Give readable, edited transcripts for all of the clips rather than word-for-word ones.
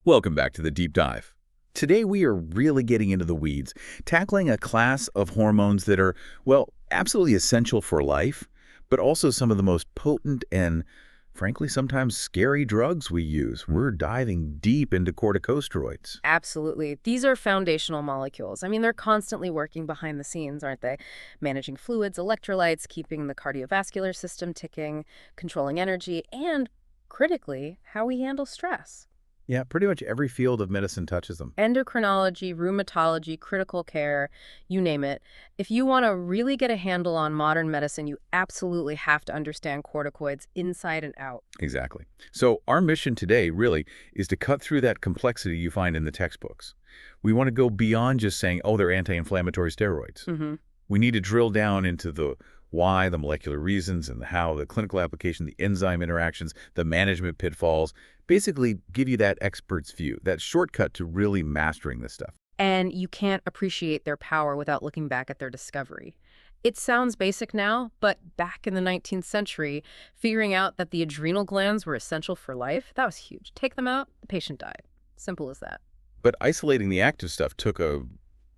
Welcome back to the Deep Dive. Today we are really getting into the weeds, tackling a class of hormones that are, well, absolutely essential for life, but also some of the most potent and, frankly, sometimes scary drugs we use. We're diving deep into corticosteroids. Absolutely. These are foundational molecules. I mean, they're constantly working behind the scenes, aren't they? Managing fluids, electrolytes, keeping the cardiovascular system ticking, controlling energy, and, critically, how we handle stress. Yeah, pretty much every field of medicine touches them. Endocrinology, rheumatology, critical care, you name it. If you want to really get a handle on modern medicine, you absolutely have to understand corticoids inside and out. Exactly. So our mission today really is to cut through that complexity you find in the textbooks. We want to go beyond just saying, oh, they're anti-inflammatory steroids. We need to drill down into the why, the molecular reasons, and the how, the clinical application, the enzyme interactions, the management pitfalls, basically give you that expert's view, that shortcut to really mastering this stuff. And you can't appreciate their power without looking back at their discovery. It sounds basic now, but back in the 19th century, figuring out that the adrenal glands were essential for life, that was huge. Take them out, the patient died. Simple as that. But isolating the active stuff took a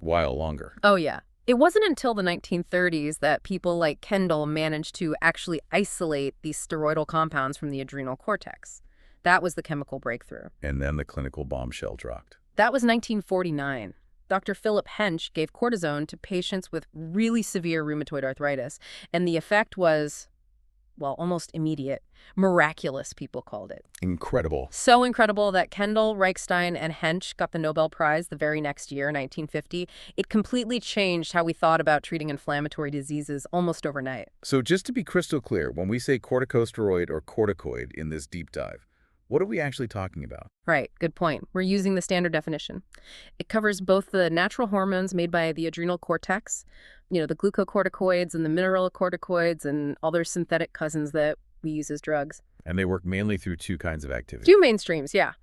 while longer. Oh, yeah. It wasn't until the 1930s that people like Kendall managed to actually isolate these steroidal compounds from the adrenal cortex. That was the chemical breakthrough. And then the clinical bombshell dropped. That was 1949. Dr. Philip Hench gave cortisone to patients with really severe rheumatoid arthritis, and the effect was, well, almost immediate. Miraculous, people called it. Incredible. So incredible that Kendall, Reichstein, and Hench got the Nobel Prize the very next year, 1950. It completely changed how we thought about treating inflammatory diseases almost overnight. So just to be crystal clear, when we say corticosteroid or corticoid in this deep dive, what are we actually talking about? Right, good point. We're using the standard definition. It covers both the natural hormones made by the adrenal cortex, the glucocorticoids and the mineralocorticoids and all their synthetic cousins that we use as drugs. And they work mainly through two kinds of activity. Two mainstreams, yeah.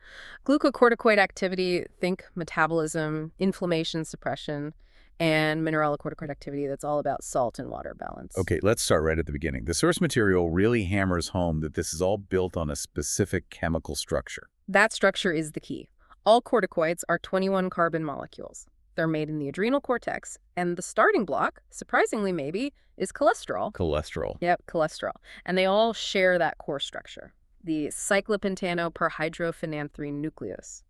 Glucocorticoid activity, think metabolism, inflammation suppression, and mineralocorticoid activity that's all about salt and water balance. Okay, let's start right at the beginning. The source material really hammers home that this is all built on a specific chemical structure. That structure is the key. All corticoids are 21 carbon molecules. They're made in the adrenal cortex, and the starting block, surprisingly maybe, is cholesterol. Cholesterol. Yep, cholesterol. And they all share that core structure, the cyclopentanoperhydrophenanthrene nucleus.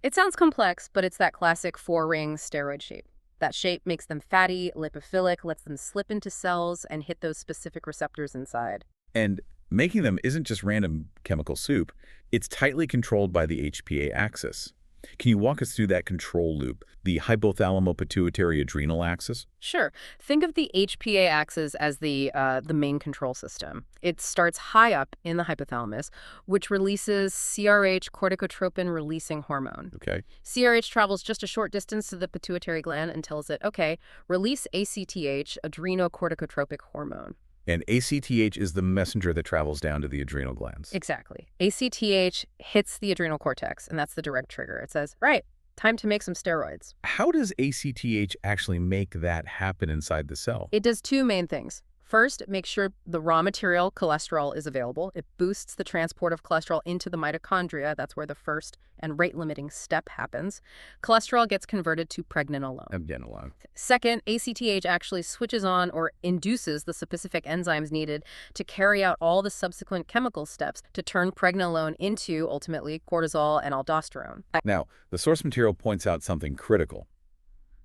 It sounds complex, but it's that classic four-ring steroid shape. That shape makes them fatty, lipophilic, lets them slip into cells and hit those specific receptors inside. And making them isn't just random chemical soup. It's tightly controlled by the HPA axis. Can you walk us through that control loop, the hypothalamo-pituitary-adrenal axis? Sure. Think of the HPA axis as the main control system. It starts high up in the hypothalamus, which releases CRH, corticotropin-releasing hormone. Okay. CRH travels just a short distance to the pituitary gland and tells it, okay, release ACTH, adrenocorticotropic hormone. And ACTH is the messenger that travels down to the adrenal glands. Exactly. ACTH hits the adrenal cortex, and that's the direct trigger. It says, right, time to make some steroids. How does ACTH actually make that happen inside the cell? It does two main things. First, it makes sure the raw material, cholesterol, is available. It boosts the transport of cholesterol into the mitochondria. That's where the first and rate-limiting step happens. Cholesterol gets converted to pregnenolone. Second, ACTH actually switches on or induces the specific enzymes needed to carry out all the subsequent chemical steps to turn pregnenolone into, ultimately, cortisol and aldosterone. Now, the source material points out something critical.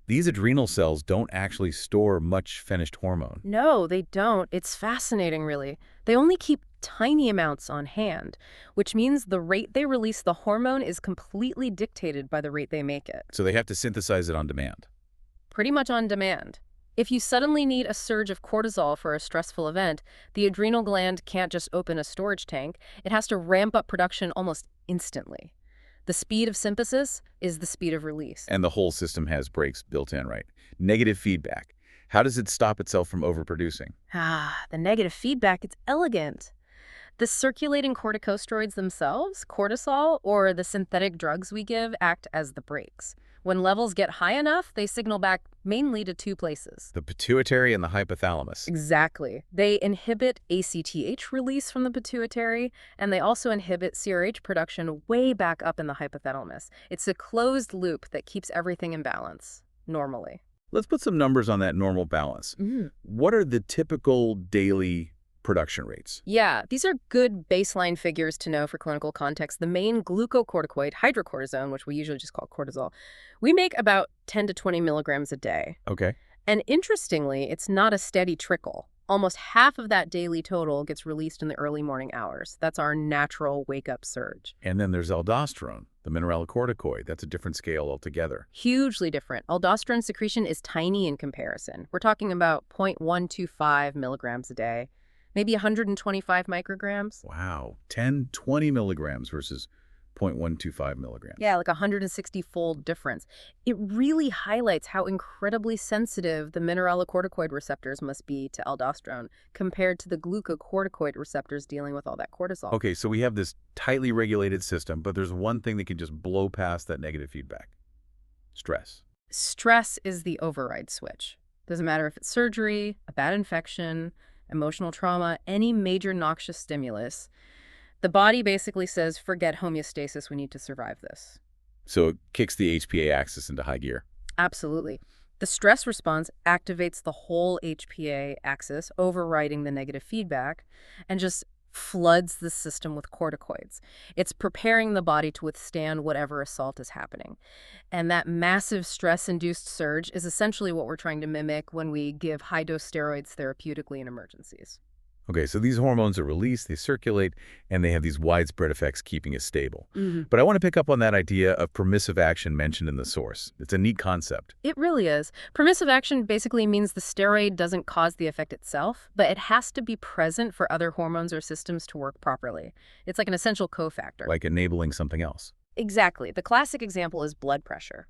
These adrenal cells don't actually store much finished hormone. No, they don't. It's fascinating, really. They only keep tiny amounts on hand, which means the rate they release the hormone is completely dictated by the rate they make it. So they have to synthesize it on demand. Pretty much on demand. If you suddenly need a surge of cortisol for a stressful event, the adrenal gland can't just open a storage tank. It has to ramp up production almost instantly. The speed of synthesis is the speed of release. And the whole system has brakes built in, right? Negative feedback. How does it stop itself from overproducing? The negative feedback, it's elegant. The circulating corticosteroids themselves, cortisol, or the synthetic drugs we give, act as the brakes. When levels get high enough, they signal back mainly to two places. The pituitary and the hypothalamus. Exactly. They inhibit ACTH release from the pituitary, and they also inhibit CRH production way back up in the hypothalamus. It's a closed loop that keeps everything in balance, normally. Let's put some numbers on that normal balance. What are the typical daily production rates? Yeah, these are good baseline figures to know for clinical context. The main glucocorticoid, hydrocortisone, which we usually just call cortisol, we make about 10 to 20 milligrams a day. Okay. And interestingly, it's not a steady trickle. Almost half of that daily total gets released in the early morning hours. That's our natural wake-up surge. And then there's aldosterone, the mineralocorticoid. That's a different scale altogether. Hugely different. Aldosterone secretion is tiny in comparison. We're talking about 0.125 milligrams a day, maybe 125 micrograms. Wow. 10, 20 milligrams versus 0.125 milligrams. Yeah, like a 160-fold difference. It really highlights how incredibly sensitive the mineralocorticoid receptors must be to aldosterone compared to the glucocorticoid receptors dealing with all that cortisol. Okay, so we have this tightly regulated system, but there's one thing that can just blow past that negative feedback. Stress. Stress is the override switch. Doesn't matter if it's surgery, a bad infection, emotional trauma, any major noxious stimulus. The body basically says, forget homeostasis, we need to survive this. So it kicks the HPA axis into high gear. Absolutely. The stress response activates the whole HPA axis, overriding the negative feedback, and just floods the system with corticoids. It's preparing the body to withstand whatever assault is happening. And that massive stress-induced surge is essentially what we're trying to mimic when we give high-dose steroids therapeutically in emergencies. Okay, so these hormones are released, they circulate, and they have these widespread effects keeping us stable. Mm-hmm. But I want to pick up on that idea of permissive action mentioned in the source. It's a neat concept. It really is. Permissive action basically means the steroid doesn't cause the effect itself, but it has to be present for other hormones or systems to work properly. It's like an essential cofactor. Like enabling something else. Exactly. The classic example is blood pressure.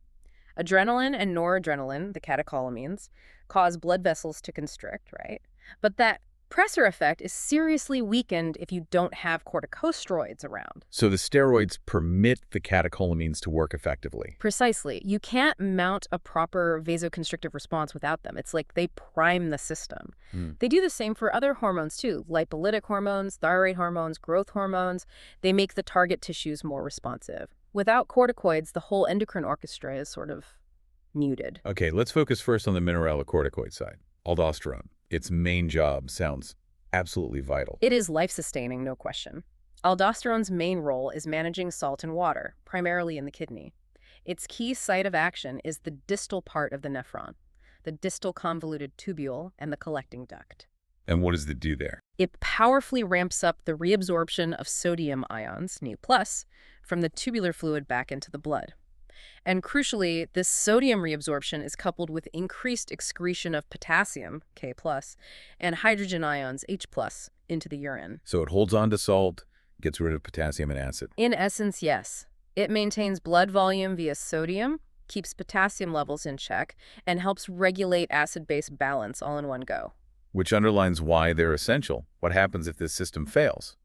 Adrenaline and noradrenaline, the catecholamines, cause blood vessels to constrict, right? But that pressor effect is seriously weakened if you don't have corticosteroids around. So the steroids permit the catecholamines to work effectively. Precisely. You can't mount a proper vasoconstrictive response without them. It's like they prime the system. They do the same for other hormones too, lipolytic hormones, thyroid hormones, growth hormones. They make the target tissues more responsive. Without corticoids, the whole endocrine orchestra is sort of muted. Okay, let's focus first on the mineralocorticoid side. Aldosterone. Its main job sounds absolutely vital. It is life-sustaining, no question. Aldosterone's main role is managing salt and water, primarily in the kidney. Its key site of action is the distal part of the nephron, the distal convoluted tubule, and the collecting duct. And what does it do there? It powerfully ramps up the reabsorption of sodium ions, Nu+, from the tubular fluid back into the blood. And crucially, this sodium reabsorption is coupled with increased excretion of potassium, K+, and hydrogen ions, H+, into the urine. So it holds on to salt, gets rid of potassium and acid. In essence, yes. It maintains blood volume via sodium, keeps potassium levels in check, and helps regulate acid-base balance all in one go. Which underlines why they're essential. What happens if this system fails,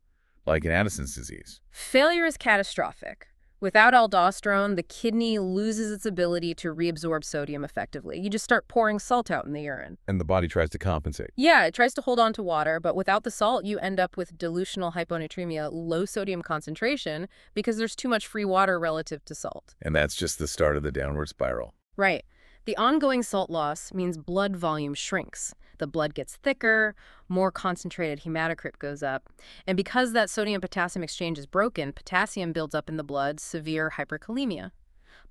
like in Addison's disease? Failure is catastrophic. Without aldosterone, the kidney loses its ability to reabsorb sodium effectively. You just start pouring salt out in the urine. And the body tries to compensate. Yeah, it tries to hold on to water, but without the salt, you end up with dilutional hyponatremia, low sodium concentration, because there's too much free water relative to salt. And that's just the start of the downward spiral. Right. The ongoing salt loss means blood volume shrinks. The blood gets thicker, more concentrated hematocrit goes up. And because that sodium-potassium exchange is broken, potassium builds up in the blood, severe hyperkalemia.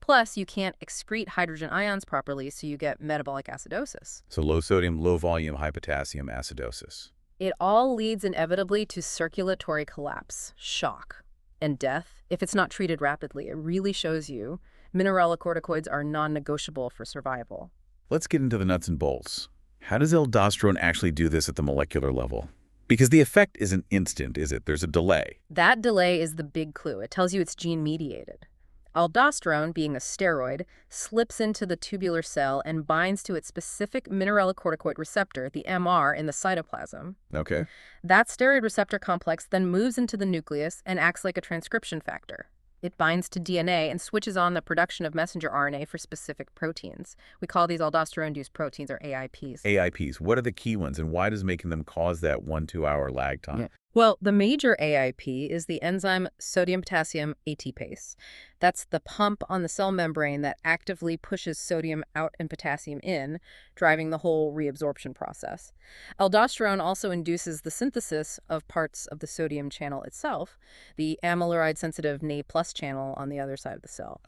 Plus, you can't excrete hydrogen ions properly, so you get metabolic acidosis. So low sodium, low volume, high potassium acidosis. It all leads inevitably to circulatory collapse, shock, and death if it's not treated rapidly. It really shows you mineralocorticoids are non-negotiable for survival. Let's get into the nuts and bolts. How does aldosterone actually do this at the molecular level? Because the effect isn't instant, is it? There's a delay. That delay is the big clue. It tells you it's gene-mediated. Aldosterone, being a steroid, slips into the tubular cell and binds to its specific mineralocorticoid receptor, the MR, in the cytoplasm. Okay. That steroid receptor complex then moves into the nucleus and acts like a transcription factor. It binds to DNA and switches on the production of messenger RNA for specific proteins. We call these aldosterone-induced proteins, or AIPs. AIPs, what are the key ones, and why does making them cause that 1-2 hour lag time? Yeah. Well, the major AIP is the enzyme sodium-potassium ATPase. That's the pump on the cell membrane that actively pushes sodium out and potassium in, driving the whole reabsorption process. Aldosterone also induces the synthesis of parts of the sodium channel itself, the amiloride-sensitive Na+ channel on the other side of the cell.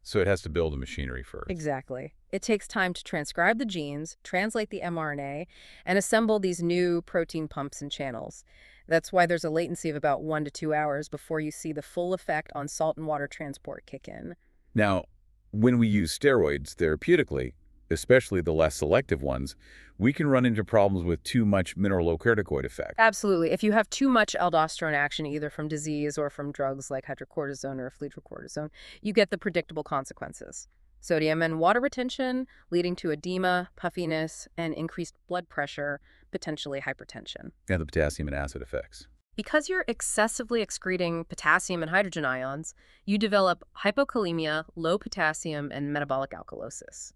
So it has to build a machinery first. Exactly. It takes time to transcribe the genes, translate the mRNA, and assemble these new protein pumps and channels. That's why there's a latency of about 1 to 2 hours before you see the full effect on salt and water transport kick in. Now, when we use steroids therapeutically, especially the less selective ones, we can run into problems with too much mineralocorticoid effect. Absolutely. If you have too much aldosterone action, either from disease or from drugs like hydrocortisone or fludrocortisone, you get the predictable consequences. Sodium and water retention, leading to edema, puffiness, and increased blood pressure, potentially hypertension. And the potassium and acid effects. Because you're excessively excreting potassium and hydrogen ions, you develop hypokalemia, low potassium, and metabolic alkalosis.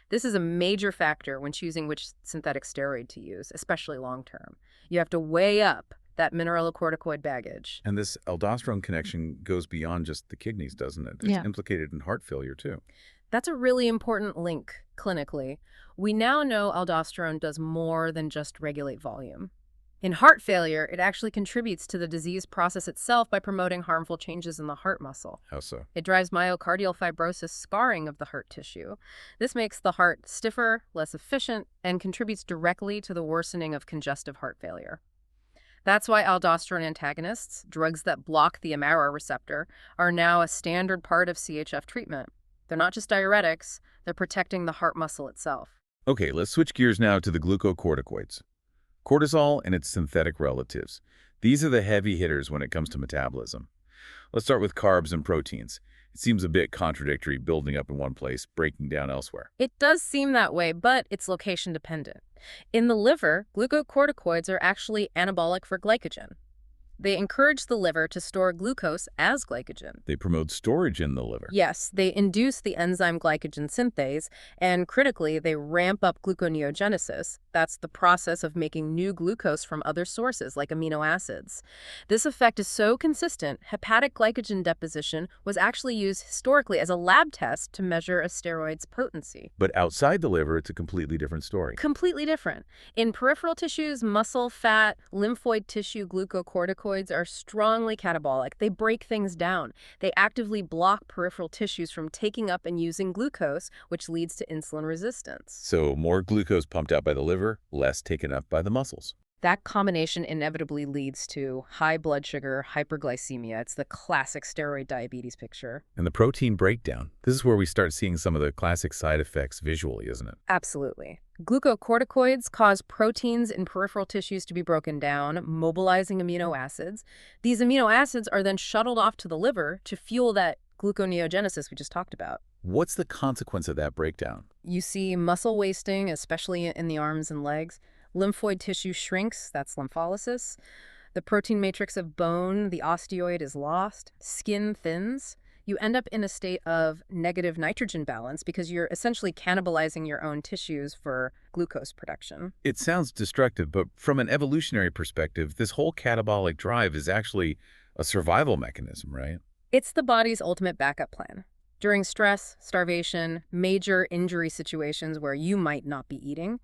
This is a major factor when choosing which synthetic steroid to use, especially long-term. You have to weigh up that mineralocorticoid baggage. And this aldosterone connection goes beyond just the kidneys, doesn't it? It's implicated in heart failure, too. That's a really important link clinically. We now know aldosterone does more than just regulate volume. In heart failure, it actually contributes to the disease process itself by promoting harmful changes in the heart muscle. How so? It drives myocardial fibrosis, scarring of the heart tissue. This makes the heart stiffer, less efficient, and contributes directly to the worsening of congestive heart failure. That's why aldosterone antagonists, drugs that block the AMARA receptor, are now a standard part of CHF treatment. They're not just diuretics, they're protecting the heart muscle itself. Okay, let's switch gears now to the glucocorticoids. Cortisol and its synthetic relatives. These are the heavy hitters when it comes to metabolism. Let's start with carbs and proteins. It seems a bit contradictory, building up in one place, breaking down elsewhere. It does seem that way, but it's location dependent. In the liver, glucocorticoids are actually anabolic for glycogen. They encourage the liver to store glucose as glycogen. They promote storage in the liver. Yes, they induce the enzyme glycogen synthase, and critically, they ramp up gluconeogenesis. That's the process of making new glucose from other sources, like amino acids. This effect is so consistent, hepatic glycogen deposition was actually used historically as a lab test to measure a steroid's potency. But outside the liver, it's a completely different story. Completely different. In peripheral tissues, muscle, fat, lymphoid tissue, glucocorticoids are strongly catabolic. They break things down. They actively block peripheral tissues from taking up and using glucose, which leads to insulin resistance. So more glucose pumped out by the liver, less taken up by the muscles. That combination inevitably leads to high blood sugar, hyperglycemia. It's the classic steroid diabetes picture. And the protein breakdown. This is where we start seeing some of the classic side effects visually, isn't it? Absolutely. Glucocorticoids cause proteins in peripheral tissues to be broken down, mobilizing amino acids. These amino acids are then shuttled off to the liver to fuel that gluconeogenesis we just talked about. What's the consequence of that breakdown? You see muscle wasting, especially in the arms and legs. Lymphoid tissue shrinks, that's lympholysis. The protein matrix of bone, the osteoid, is lost. Skin thins. You end up in a state of negative nitrogen balance because you're essentially cannibalizing your own tissues for glucose production. It sounds destructive, but from an evolutionary perspective, this whole catabolic drive is actually a survival mechanism, right? It's the body's ultimate backup plan. During stress, starvation, major injury situations where you might not be eating,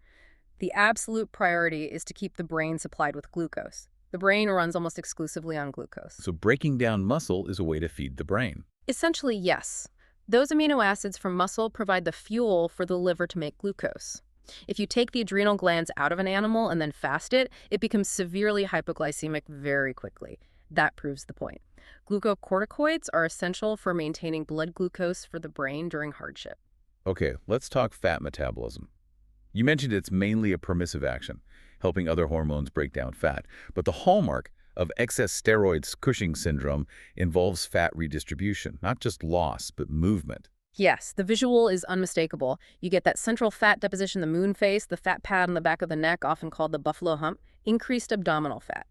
the absolute priority is to keep the brain supplied with glucose. The brain runs almost exclusively on glucose. So breaking down muscle is a way to feed the brain. Essentially, yes. Those amino acids from muscle provide the fuel for the liver to make glucose. If you take the adrenal glands out of an animal and then fast it, it becomes severely hypoglycemic very quickly. That proves the point. Glucocorticoids are essential for maintaining blood glucose for the brain during hardship. Okay, let's talk fat metabolism. You mentioned it's mainly a permissive action, helping other hormones break down fat. But the hallmark of excess steroids Cushing syndrome involves fat redistribution, not just loss, but movement. Yes, the visual is unmistakable. You get that central fat deposition, the moon face, the fat pad on the back of the neck, often called the buffalo hump, increased abdominal fat.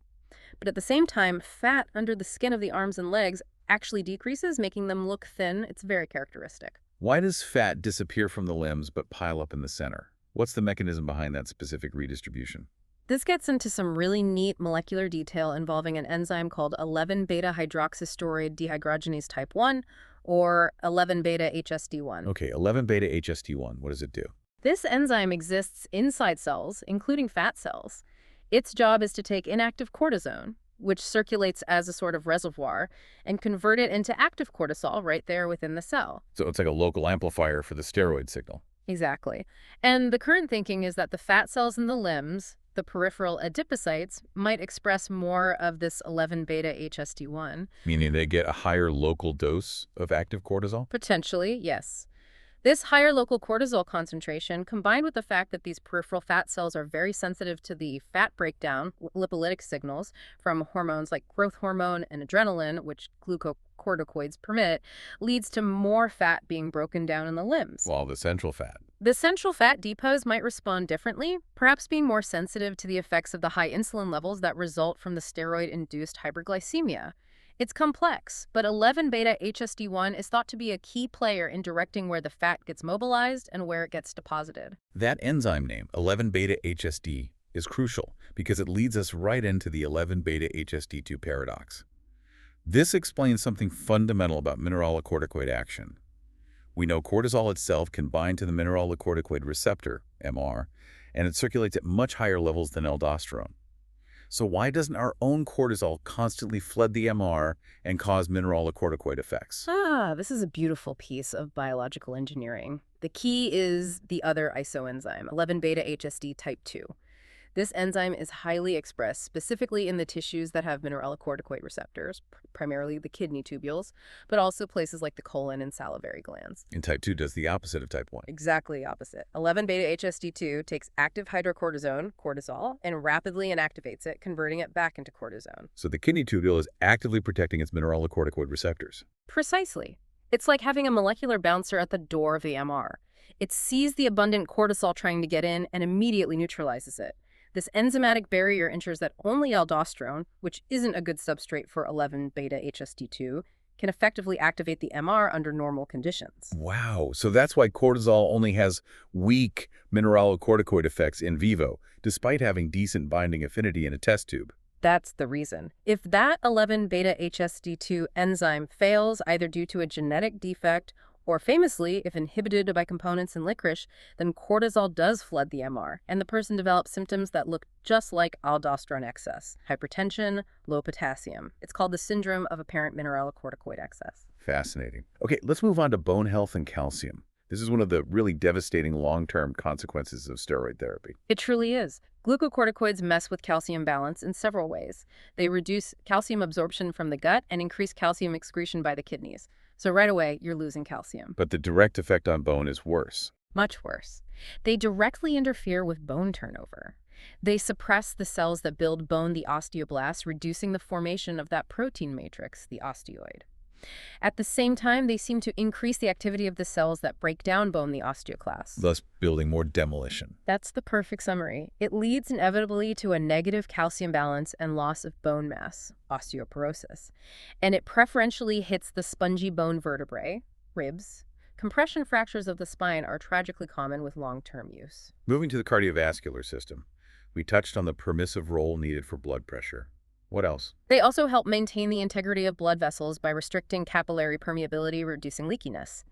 But at the same time, fat under the skin of the arms and legs actually decreases, making them look thin. It's very characteristic. Why does fat disappear from the limbs but pile up in the center? What's the mechanism behind that specific redistribution? This gets into some really neat molecular detail involving an enzyme called 11-beta-hydroxysteroid dehydrogenase type 1, or 11-beta-HSD1. Okay, 11-beta-HSD1, what does it do? This enzyme exists inside cells, including fat cells. Its job is to take inactive cortisone, which circulates as a sort of reservoir, and convert it into active cortisol right there within the cell. So it's like a local amplifier for the steroid signal. Exactly. And the current thinking is that the fat cells in the limbs, the peripheral adipocytes, might express more of this 11-beta-HSD1. Meaning they get a higher local dose of active cortisol? Potentially, yes. This higher local cortisol concentration, combined with the fact that these peripheral fat cells are very sensitive to the fat breakdown, lipolytic signals from hormones like growth hormone and adrenaline, which glucocorticoids permit, leads to more fat being broken down in the limbs. Well, the central fat. The central fat depots might respond differently, perhaps being more sensitive to the effects of the high insulin levels that result from the steroid-induced hyperglycemia. It's complex, but 11-beta-HSD1 is thought to be a key player in directing where the fat gets mobilized and where it gets deposited. That enzyme name, 11-beta-HSD, is crucial because it leads us right into the 11-beta-HSD2 paradox. This explains something fundamental about mineralocorticoid action. We know cortisol itself can bind to the mineralocorticoid receptor, MR, and it circulates at much higher levels than aldosterone. So why doesn't our own cortisol constantly flood the MR and cause mineralocorticoid effects? This is a beautiful piece of biological engineering. The key is the other isoenzyme, 11-beta-HSD type 2. This enzyme is highly expressed specifically in the tissues that have mineralocorticoid receptors, primarily the kidney tubules, but also places like the colon and salivary glands. And type 2 does the opposite of type 1. Exactly opposite. 11-beta-HSD2 takes active hydrocortisone, cortisol, and rapidly inactivates it, converting it back into cortisone. So the kidney tubule is actively protecting its mineralocorticoid receptors. Precisely. It's like having a molecular bouncer at the door of the MR. It sees the abundant cortisol trying to get in and immediately neutralizes it. This enzymatic barrier ensures that only aldosterone, which isn't a good substrate for 11-beta-HSD2, can effectively activate the MR under normal conditions. Wow, so that's why cortisol only has weak mineralocorticoid effects in vivo, despite having decent binding affinity in a test tube. That's the reason. If that 11-beta-HSD2 enzyme fails either due to a genetic defect or famously, if inhibited by components in licorice, then cortisol does flood the MR, and the person develops symptoms that look just like aldosterone excess: hypertension, low potassium. It's called the syndrome of apparent mineralocorticoid excess. Fascinating. Okay, let's move on to bone health and calcium. This is one of the really devastating long-term consequences of steroid therapy. It truly is. Glucocorticoids mess with calcium balance in several ways. They reduce calcium absorption from the gut and increase calcium excretion by the kidneys. So right away, you're losing calcium. But the direct effect on bone is worse. Much worse. They directly interfere with bone turnover. They suppress the cells that build bone, the osteoblasts, reducing the formation of that protein matrix, the osteoid. At the same time, they seem to increase the activity of the cells that break down bone, the osteoclasts. Thus building more demolition. That's the perfect summary. It leads inevitably to a negative calcium balance and loss of bone mass, osteoporosis. And it preferentially hits the spongy bone vertebrae, ribs. Compression fractures of the spine are tragically common with long-term use. Moving to the cardiovascular system, we touched on the permissive role needed for blood pressure. What else? They also help maintain the integrity of blood vessels by restricting capillary permeability, reducing leakiness.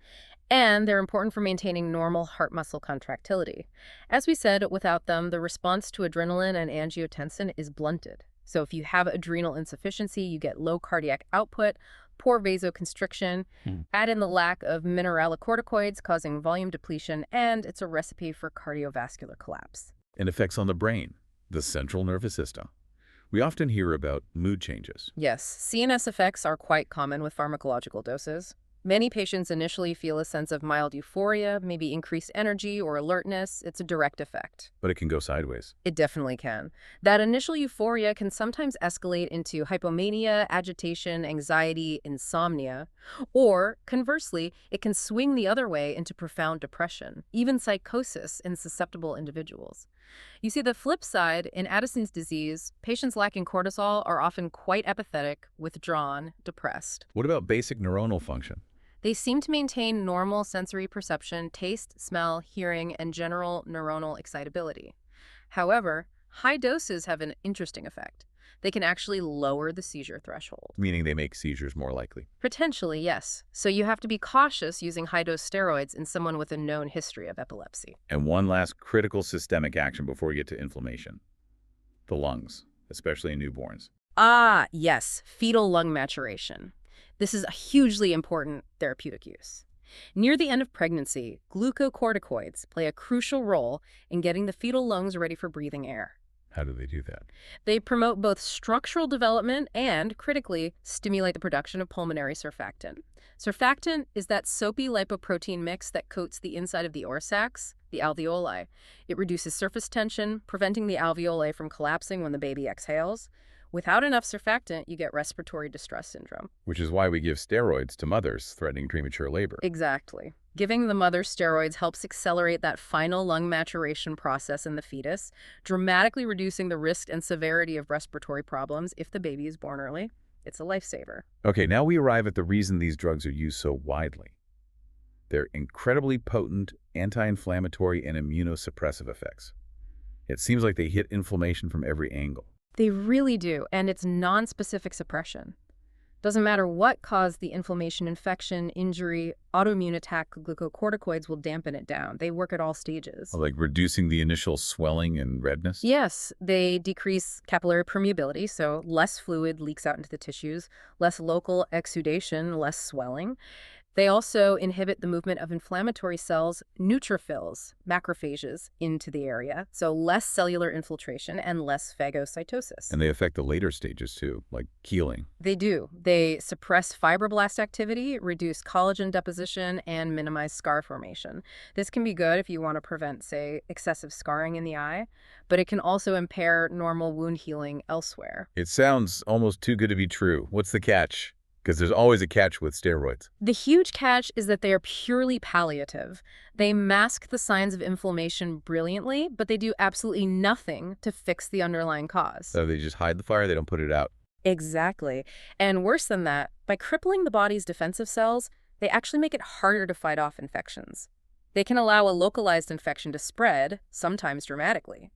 And they're important for maintaining normal heart muscle contractility. As we said, without them, the response to adrenaline and angiotensin is blunted. So if you have adrenal insufficiency, you get low cardiac output, poor vasoconstriction, add in the lack of mineralocorticoids causing volume depletion, and it's a recipe for cardiovascular collapse. And effects on the brain, the central nervous system. We often hear about mood changes. Yes, CNS effects are quite common with pharmacological doses. Many patients initially feel a sense of mild euphoria, maybe increased energy or alertness. It's a direct effect. But it can go sideways. It definitely can. That initial euphoria can sometimes escalate into hypomania, agitation, anxiety, insomnia, or conversely, it can swing the other way into profound depression, even psychosis in susceptible individuals. You see, the flip side, in Addison's disease, patients lacking cortisol are often quite apathetic, withdrawn, depressed. What about basic neuronal function? They seem to maintain normal sensory perception, taste, smell, hearing, and general neuronal excitability. However, high doses have an interesting effect. They can actually lower the seizure threshold. Meaning they make seizures more likely. Potentially, yes. So you have to be cautious using high-dose steroids in someone with a known history of epilepsy. And one last critical systemic action before we get to inflammation. The lungs, especially in newborns. Ah, yes, fetal lung maturation. This is a hugely important therapeutic use. Near the end of pregnancy, glucocorticoids play a crucial role in getting the fetal lungs ready for breathing air. How do they do that? They promote both structural development and, critically, stimulate the production of pulmonary surfactant. Surfactant is that soapy lipoprotein mix that coats the inside of the air sacs, the alveoli. It reduces surface tension, preventing the alveoli from collapsing when the baby exhales. Without enough surfactant, you get respiratory distress syndrome. Which is why we give steroids to mothers threatening premature labor. Exactly. Giving the mother steroids helps accelerate that final lung maturation process in the fetus, dramatically reducing the risk and severity of respiratory problems if the baby is born early. It's a lifesaver. Okay, now we arrive at the reason these drugs are used so widely. They're incredibly potent anti-inflammatory and immunosuppressive effects. It seems like they hit inflammation from every angle. They really do, and it's non-specific suppression. Doesn't matter what caused the inflammation, infection, injury, autoimmune attack, glucocorticoids will dampen it down. They work at all stages. Like reducing the initial swelling and redness? Yes, they decrease capillary permeability, so less fluid leaks out into the tissues, less local exudation, less swelling. They also inhibit the movement of inflammatory cells, neutrophils, macrophages, into the area, so less cellular infiltration and less phagocytosis. And they affect the later stages too, like healing. They do. They suppress fibroblast activity, reduce collagen deposition, and minimize scar formation. This can be good if you want to prevent, say, excessive scarring in the eye, but it can also impair normal wound healing elsewhere. It sounds almost too good to be true. What's the catch? Because there's always a catch with steroids. The huge catch is that they are purely palliative. They mask the signs of inflammation brilliantly, but they do absolutely nothing to fix the underlying cause. So they just hide the fire, they don't put it out. Exactly. And worse than that, by crippling the body's defensive cells, they actually make it harder to fight off infections. They can allow a localized infection to spread, sometimes dramatically.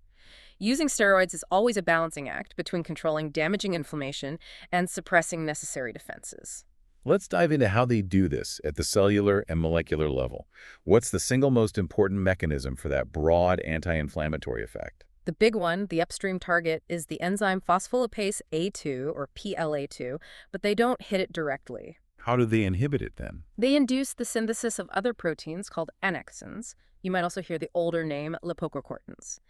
Using steroids is always a balancing act between controlling damaging inflammation and suppressing necessary defenses. Let's dive into how they do this at the cellular and molecular level. What's the single most important mechanism for that broad anti-inflammatory effect? The big one, the upstream target, is the enzyme phospholipase A2, or PLA2, but they don't hit it directly. How do they inhibit it then? They induce the synthesis of other proteins called annexins. You might also hear the older name lipoproteins.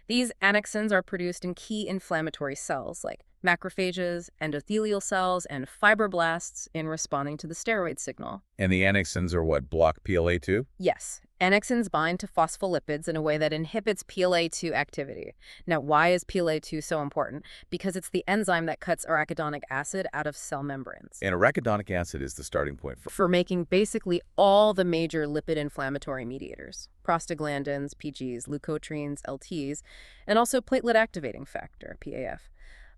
These annexins are produced in key inflammatory cells like macrophages, endothelial cells, and fibroblasts in responding to the steroid signal. And the annexins are what, block PLA2? Yes, annexins bind to phospholipids in a way that inhibits PLA2 activity. Now, why is PLA2 so important? Because it's the enzyme that cuts arachidonic acid out of cell membranes. And arachidonic acid is the starting point for making basically all the major lipid inflammatory mediators. Prostaglandins, PGs, leukotrienes, LTs, and also platelet activating factor, PAF.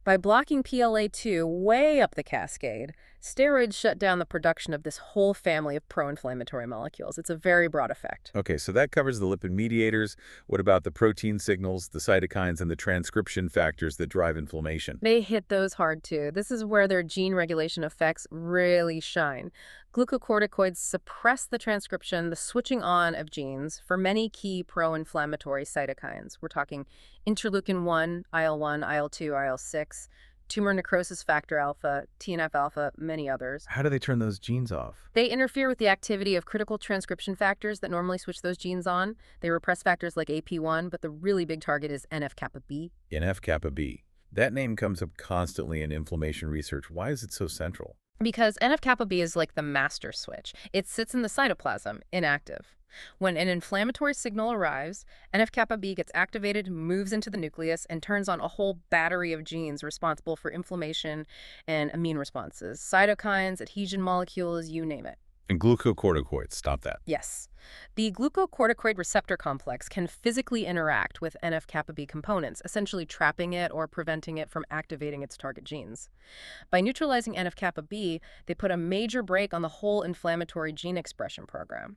By blocking PLA2 way up the cascade, steroids shut down the production of this whole family of pro-inflammatory molecules. It's a very broad effect. Okay, so that covers the lipid mediators. What about the protein signals, the cytokines, and the transcription factors that drive inflammation? They hit those hard too. This is where their gene regulation effects really shine. Glucocorticoids suppress the transcription, the switching on of genes for many key pro-inflammatory cytokines. We're talking interleukin-1, IL-1, IL-2, IL-6, tumor necrosis factor alpha, TNF-alpha, many others. How do they turn those genes off? They interfere with the activity of critical transcription factors that normally switch those genes on. They repress factors like AP1, but the really big target is NF-kappa B. NF-kappa B. That name comes up constantly in inflammation research. Why is it so central? Because NF-kappa B is like the master switch. It sits in the cytoplasm, inactive. When an inflammatory signal arrives, NF-kappa B gets activated, moves into the nucleus, and turns on a whole battery of genes responsible for inflammation and immune responses. Cytokines, adhesion molecules, you name it. And glucocorticoids, stop that. Yes. The glucocorticoid receptor complex can physically interact with NF-kappa B components, essentially trapping it or preventing it from activating its target genes. By neutralizing NF-kappa B, they put a major brake on the whole inflammatory gene expression program.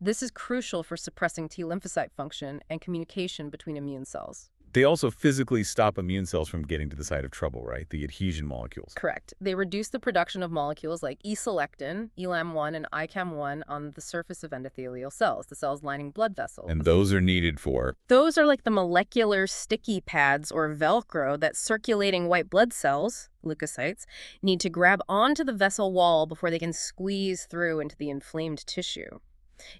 This is crucial for suppressing T lymphocyte function and communication between immune cells. They also physically stop immune cells from getting to the site of trouble, right? The adhesion molecules. Correct. They reduce the production of molecules like E-selectin, ELAM1, and ICAM1 on the surface of endothelial cells, the cells lining blood vessels. And those are needed for? Those are like the molecular sticky pads or Velcro that circulating white blood cells, leukocytes, need to grab onto the vessel wall before they can squeeze through into the inflamed tissue.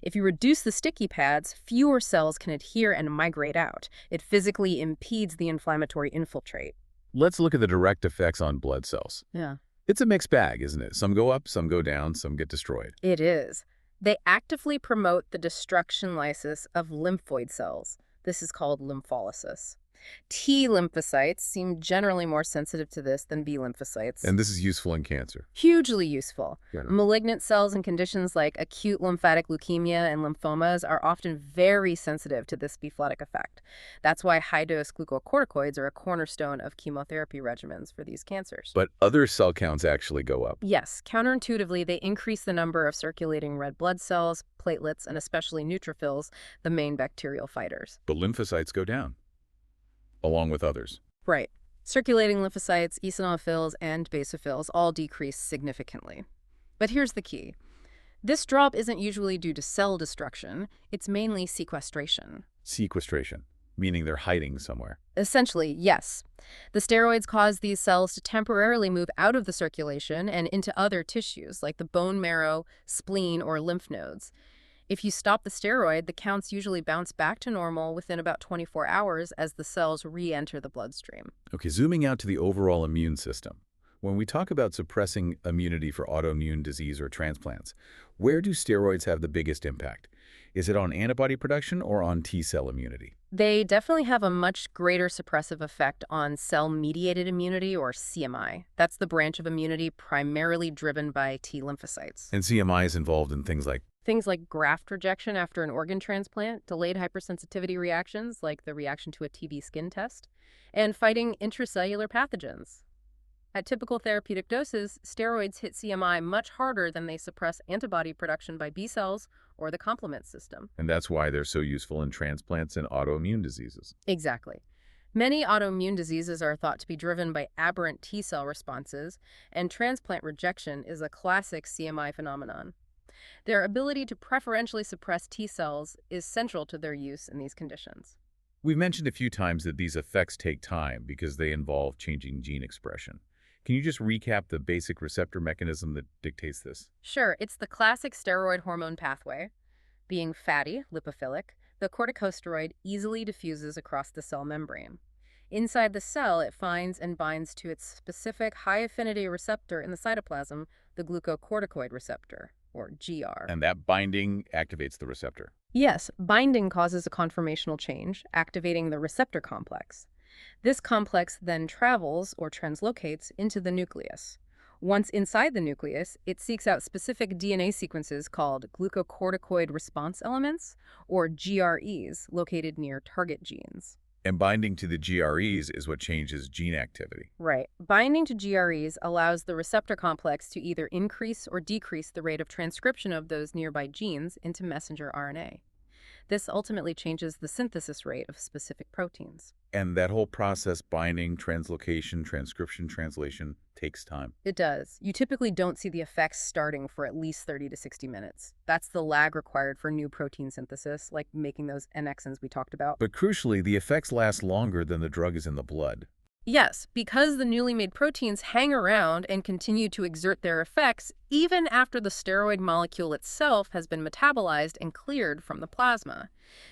If you reduce the sticky pads, fewer cells can adhere and migrate out. It physically impedes the inflammatory infiltrate. Let's look at the direct effects on blood cells. Yeah. It's a mixed bag, isn't it? Some go up, some go down, some get destroyed. It is. They actively promote the destruction lysis of lymphoid cells. This is called lympholysis. T lymphocytes seem generally more sensitive to this than B lymphocytes. And this is useful in cancer. Hugely useful. Yeah. Malignant cells in conditions like acute lymphatic leukemia and lymphomas are often very sensitive to this bephletic effect. That's why high-dose glucocorticoids are a cornerstone of chemotherapy regimens for these cancers. But other cell counts actually go up. Yes, counterintuitively, they increase the number of circulating red blood cells, platelets, and especially neutrophils, the main bacterial fighters. But lymphocytes go down, along with others. Right. Circulating lymphocytes, eosinophils, and basophils all decrease significantly. But here's the key. This drop isn't usually due to cell destruction. It's mainly sequestration. Sequestration, meaning they're hiding somewhere. Essentially, yes. The steroids cause these cells to temporarily move out of the circulation and into other tissues, like the bone marrow, spleen, or lymph nodes. If you stop the steroid, the counts usually bounce back to normal within about 24 hours as the cells re-enter the bloodstream. Okay, zooming out to the overall immune system. When we talk about suppressing immunity for autoimmune disease or transplants, where do steroids have the biggest impact? Is it on antibody production or on T-cell immunity? They definitely have a much greater suppressive effect on cell-mediated immunity, or CMI. That's the branch of immunity primarily driven by T lymphocytes. And CMI is involved in things like graft rejection after an organ transplant, delayed hypersensitivity reactions like the reaction to a TB skin test, and fighting intracellular pathogens. At typical therapeutic doses, steroids hit CMI much harder than they suppress antibody production by B cells or the complement system. And that's why they're so useful in transplants and autoimmune diseases. Exactly. Many autoimmune diseases are thought to be driven by aberrant T-cell responses, and transplant rejection is a classic CMI phenomenon. Their ability to preferentially suppress T cells is central to their use in these conditions. We've mentioned a few times that these effects take time because they involve changing gene expression. Can you just recap the basic receptor mechanism that dictates this? Sure, it's the classic steroid hormone pathway. Being fatty, lipophilic, the corticosteroid easily diffuses across the cell membrane. Inside the cell, it finds and binds to its specific high-affinity receptor in the cytoplasm, the glucocorticoid receptor, or GR. And that binding activates the receptor. Yes, binding causes a conformational change, activating the receptor complex. This complex then travels, or translocates, into the nucleus. Once inside the nucleus, it seeks out specific DNA sequences called glucocorticoid response elements, or GREs, located near target genes. And binding to the GREs is what changes gene activity. Right. Binding to GREs allows the receptor complex to either increase or decrease the rate of transcription of those nearby genes into messenger RNA. This ultimately changes the synthesis rate of specific proteins. And that whole process, binding, translocation, transcription, translation, takes time. It does. You typically don't see the effects starting for at least 30 to 60 minutes. That's the lag required for new protein synthesis, like making those annexins we talked about. But crucially, the effects last longer than the drug is in the blood. Yes, because the newly made proteins hang around and continue to exert their effects even after the steroid molecule itself has been metabolized and cleared from the plasma.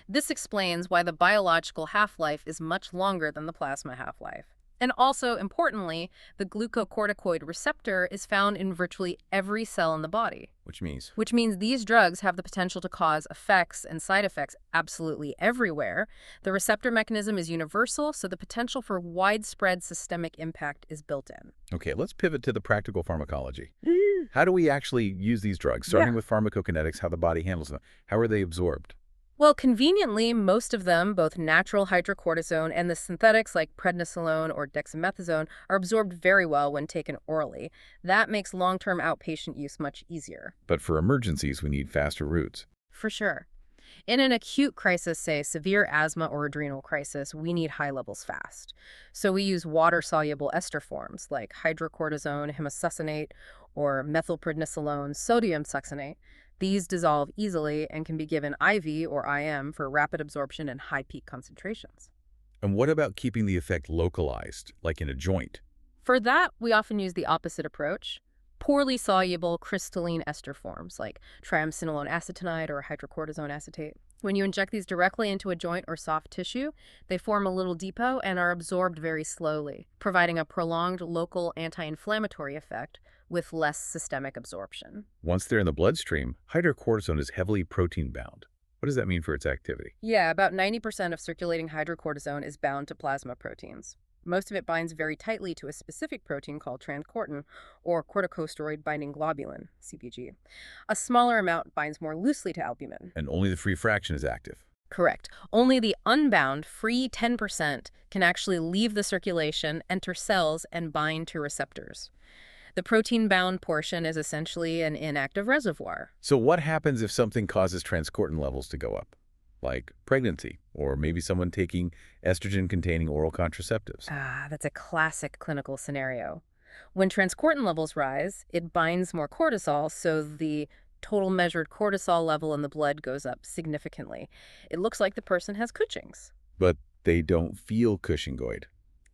This explains why the biological half-life is much longer than the plasma half-life. And also, importantly, the glucocorticoid receptor is found in virtually every cell in the body, Which means? which means these drugs have the potential to cause effects and side effects absolutely everywhere. The receptor mechanism is universal, so the potential for widespread systemic impact is built in. Okay, let's pivot to the practical pharmacology. How do we actually use these drugs, starting with pharmacokinetics, how the body handles them? How are they absorbed? Well, conveniently, most of them, both natural hydrocortisone and the synthetics like prednisolone or dexamethasone, are absorbed very well when taken orally. That makes long-term outpatient use much easier. But for emergencies, we need faster routes. For sure. In an acute crisis, say severe asthma or adrenal crisis, we need high levels fast. So we use water-soluble ester forms like hydrocortisone, hemasuccinate, or methylprednisolone, sodium succinate. These dissolve easily and can be given IV or IM for rapid absorption and high peak concentrations. And what about keeping the effect localized, like in a joint? For that, we often use the opposite approach. Poorly soluble crystalline ester forms like triamcinolone acetonide or hydrocortisone acetate. When you inject these directly into a joint or soft tissue, they form a little depot and are absorbed very slowly, providing a prolonged local anti-inflammatory effect with less systemic absorption. Once they're in the bloodstream, hydrocortisone is heavily protein-bound. What does that mean for its activity? Yeah, about 90% of circulating hydrocortisone is bound to plasma proteins. Most of it binds very tightly to a specific protein called transportin, or corticosteroid binding globulin, CPG. A smaller amount binds more loosely to albumin. And only the free fraction is active. Correct. Only the unbound, free 10% can actually leave the circulation, enter cells, and bind to receptors. The protein-bound portion is essentially an inactive reservoir. So what happens if something causes transportin levels to go up? Like pregnancy, or maybe someone taking estrogen-containing oral contraceptives. That's a classic clinical scenario. When transportin levels rise, it binds more cortisol, so the total measured cortisol level in the blood goes up significantly. It looks like the person has Cushing's. But they don't feel Cushingoid.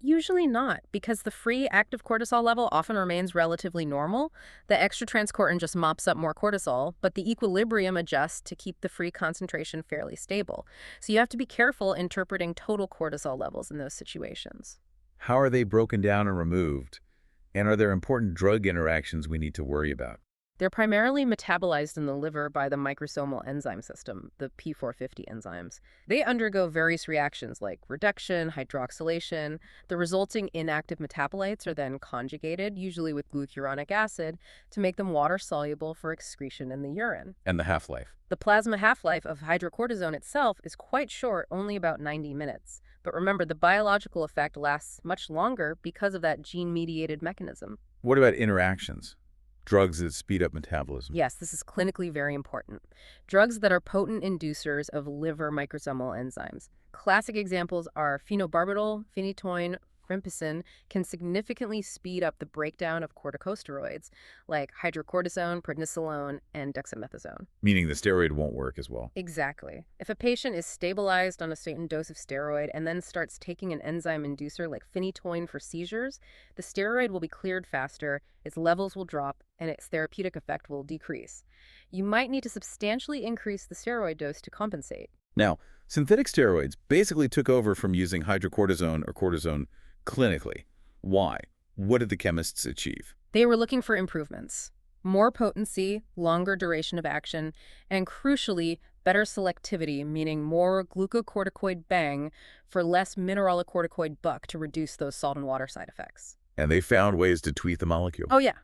Usually not, because the free active cortisol level often remains relatively normal. The extra transportin just mops up more cortisol, but the equilibrium adjusts to keep the free concentration fairly stable. So you have to be careful interpreting total cortisol levels in those situations. How are they broken down and removed? And are there important drug interactions we need to worry about? They're primarily metabolized in the liver by the microsomal enzyme system, the P450 enzymes. They undergo various reactions like reduction, hydroxylation. The resulting inactive metabolites are then conjugated, usually with glucuronic acid, to make them water-soluble for excretion in the urine. And the half-life? The plasma half-life of hydrocortisone itself is quite short, only about 90 minutes. But remember, the biological effect lasts much longer because of that gene-mediated mechanism. What about interactions? Drugs that speed up metabolism? Yes, this is clinically very important. Drugs that are potent inducers of liver microsomal enzymes. Classic examples are phenobarbital, phenytoin, rimpicin can significantly speed up the breakdown of corticosteroids like hydrocortisone, prednisolone, and dexamethasone. Meaning the steroid won't work as well. Exactly. If a patient is stabilized on a certain dose of steroid and then starts taking an enzyme inducer like phenytoin for seizures, the steroid will be cleared faster, its levels will drop, and its therapeutic effect will decrease. You might need to substantially increase the steroid dose to compensate. Now, synthetic steroids basically took over from using hydrocortisone or cortisone clinically. Why? What did the chemists achieve? They were looking for improvements. More potency, longer duration of action, and crucially, better selectivity, meaning more glucocorticoid bang for less mineralocorticoid buck to reduce those salt and water side effects. And they found ways to tweak the molecule. Oh yeah.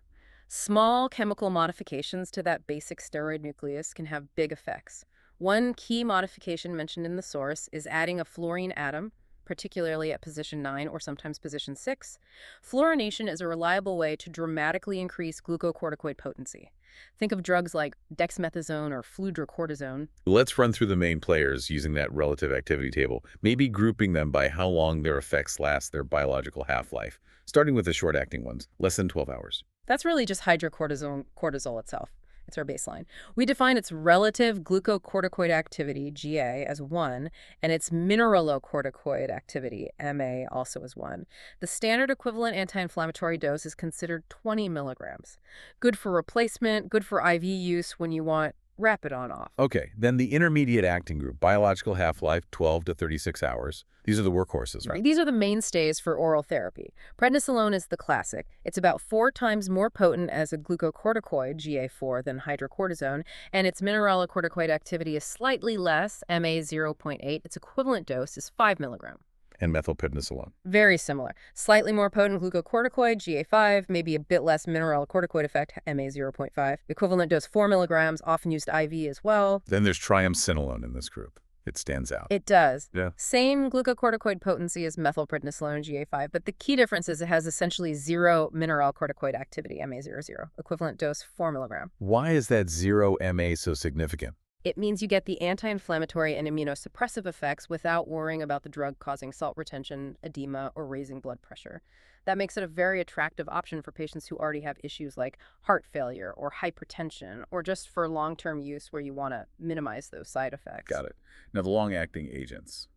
Small chemical modifications to that basic steroid nucleus can have big effects. One key modification mentioned in the source is adding a fluorine atom, particularly at position 9 or sometimes position 6. Fluorination is a reliable way to dramatically increase glucocorticoid potency. Think of drugs like dexamethasone or fludrocortisone. Let's run through the main players using that relative activity table, maybe grouping them by how long their effects last, their biological half-life, starting with the short-acting ones, less than 12 hours. That's really just hydrocortisol itself. It's our baseline. We define its relative glucocorticoid activity, GA, as 1, and its mineralocorticoid activity, MA, also as 1. The standard equivalent anti-inflammatory dose is considered 20 milligrams. Good for replacement, good for IV use when you want rapid on-off. Okay, then the intermediate acting group, biological half-life, 12 to 36 hours. These are the workhorses, right? These are the mainstays for oral therapy. Prednisolone is the classic. It's about 4 times more potent as a glucocorticoid, GA4, than hydrocortisone, and its mineralocorticoid activity is slightly less, MA 0.8. Its equivalent dose is 5 milligrams. And methylprednisolone. Very similar. Slightly more potent glucocorticoid, GA5, maybe a bit less mineralocorticoid effect, MA 0.5. Equivalent dose 4 milligrams, often used IV as well. Then there's triamcinolone in this group. It stands out. It does. Yeah. Same glucocorticoid potency as methylprednisolone, GA5, but the key difference is it has essentially 0 mineralocorticoid activity, MA 00. Equivalent dose 4 milligrams. Why is that 0 MA so significant? It means you get the anti-inflammatory and immunosuppressive effects without worrying about the drug causing salt retention, edema, or raising blood pressure. That makes it a very attractive option for patients who already have issues like heart failure or hypertension, or just for long-term use where you want to minimize those side effects. Got it. Now, the long-acting agents.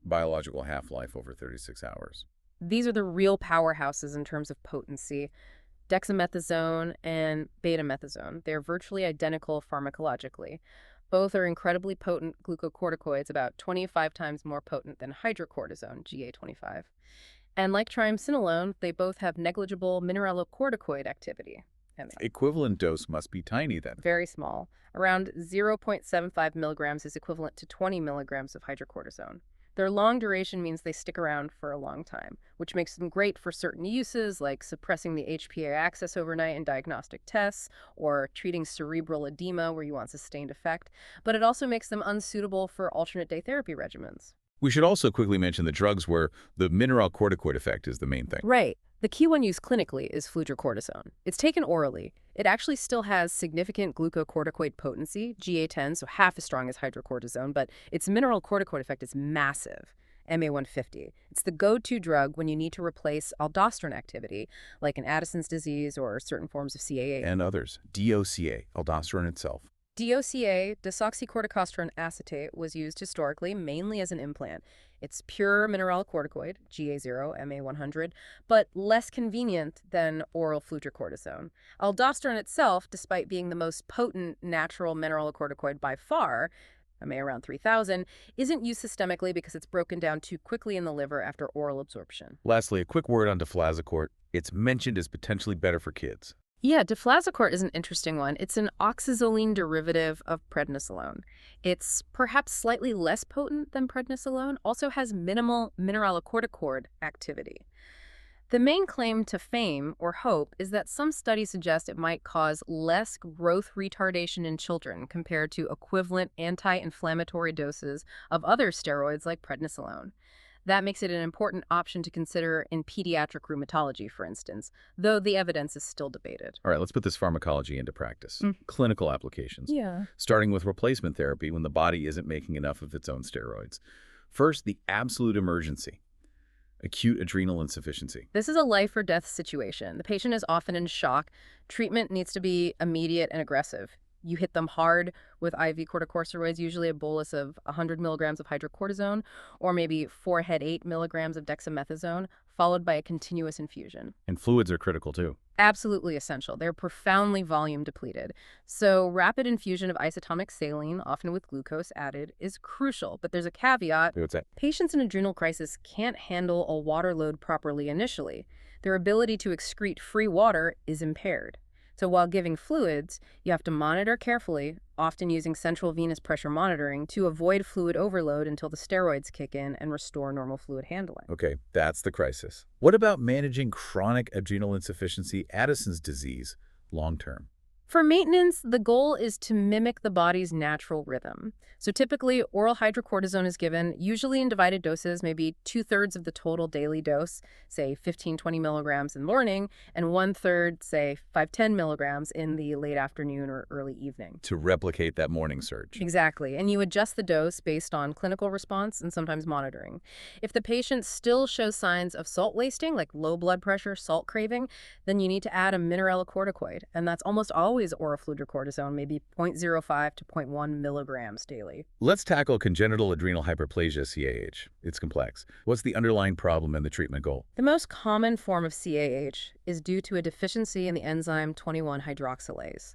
Biological half-life over 36 hours. These are the real powerhouses in terms of potency. Dexamethasone and betamethasone. They're virtually identical pharmacologically. Both are incredibly potent glucocorticoids, about 25 times more potent than hydrocortisone, GA25. And like triamcinolone, they both have negligible mineralocorticoid activity. Equivalent dose must be tiny then. Very small. Around 0.75 milligrams is equivalent to 20 milligrams of hydrocortisone. Their long duration means they stick around for a long time, which makes them great for certain uses like suppressing the HPA axis overnight in diagnostic tests or treating cerebral edema where you want sustained effect, but it also makes them unsuitable for alternate day therapy regimens. We should also quickly mention the drugs where the mineralocorticoid effect is the main thing. Right. The key one used clinically is fludrocortisone. It's taken orally. It actually still has significant glucocorticoid potency, GA10, so half as strong as hydrocortisone, but its mineralocorticoid effect is massive, MA150. It's the go-to drug when you need to replace aldosterone activity, like in Addison's disease or certain forms of CAA. And others. DOCA, aldosterone itself. DOCA, desoxycorticosterone acetate, was used historically mainly as an implant. It's pure mineralocorticoid, GA0, MA100, but less convenient than oral fludrocortisone. Aldosterone itself, despite being the most potent natural mineralocorticoid by far, MA around 3,000, isn't used systemically because it's broken down too quickly in the liver after oral absorption. Lastly, a quick word on deflazacort. It's mentioned as potentially better for kids. Yeah, deflazacort is an interesting one. It's an oxazoline derivative of prednisolone. It's perhaps slightly less potent than prednisolone, also has minimal mineralocorticoid activity. The main claim to fame, or hope, is that some studies suggest it might cause less growth retardation in children compared to equivalent anti-inflammatory doses of other steroids like prednisolone. That makes it an important option to consider in pediatric rheumatology, for instance, though the evidence is still debated. All right, let's put this pharmacology into practice. Clinical applications. Yeah. Starting with replacement therapy when the body isn't making enough of its own steroids. First, the absolute emergency. Acute adrenal insufficiency. This is a life or death situation. The patient is often in shock. Treatment needs to be immediate and aggressive. You hit them hard with IV corticosteroids, usually a bolus of 100 milligrams of hydrocortisone, or maybe 4 head 8 milligrams of dexamethasone, followed by a continuous infusion. And fluids are critical too. Absolutely essential. They're profoundly volume depleted. So rapid infusion of isotonic saline, often with glucose added, is crucial. But there's a caveat. What's that? Patients in adrenal crisis can't handle a water load properly initially. Their ability to excrete free water is impaired. So while giving fluids, you have to monitor carefully, often using central venous pressure monitoring to avoid fluid overload until the steroids kick in and restore normal fluid handling. Okay, that's the crisis. What about managing chronic adrenal insufficiency, Addison's disease, long-term? For maintenance, the goal is to mimic the body's natural rhythm. So typically, oral hydrocortisone is given, usually in divided doses, maybe 2/3 of the total daily dose, say 15-20 milligrams in the morning, and 1/3, say 5-10 milligrams in the late afternoon or early evening. To replicate that morning surge. Exactly, and you adjust the dose based on clinical response and sometimes monitoring. If the patient still shows signs of salt wasting, like low blood pressure, salt craving, then you need to add a mineralocorticoid, and that's almost always oral fludrocortisone, maybe 0.05 to 0.1 milligrams daily. Let's tackle congenital adrenal hyperplasia, CAH. It's complex. What's the underlying problem and the treatment goal? The most common form of CAH is due to a deficiency in the enzyme 21-hydroxylase.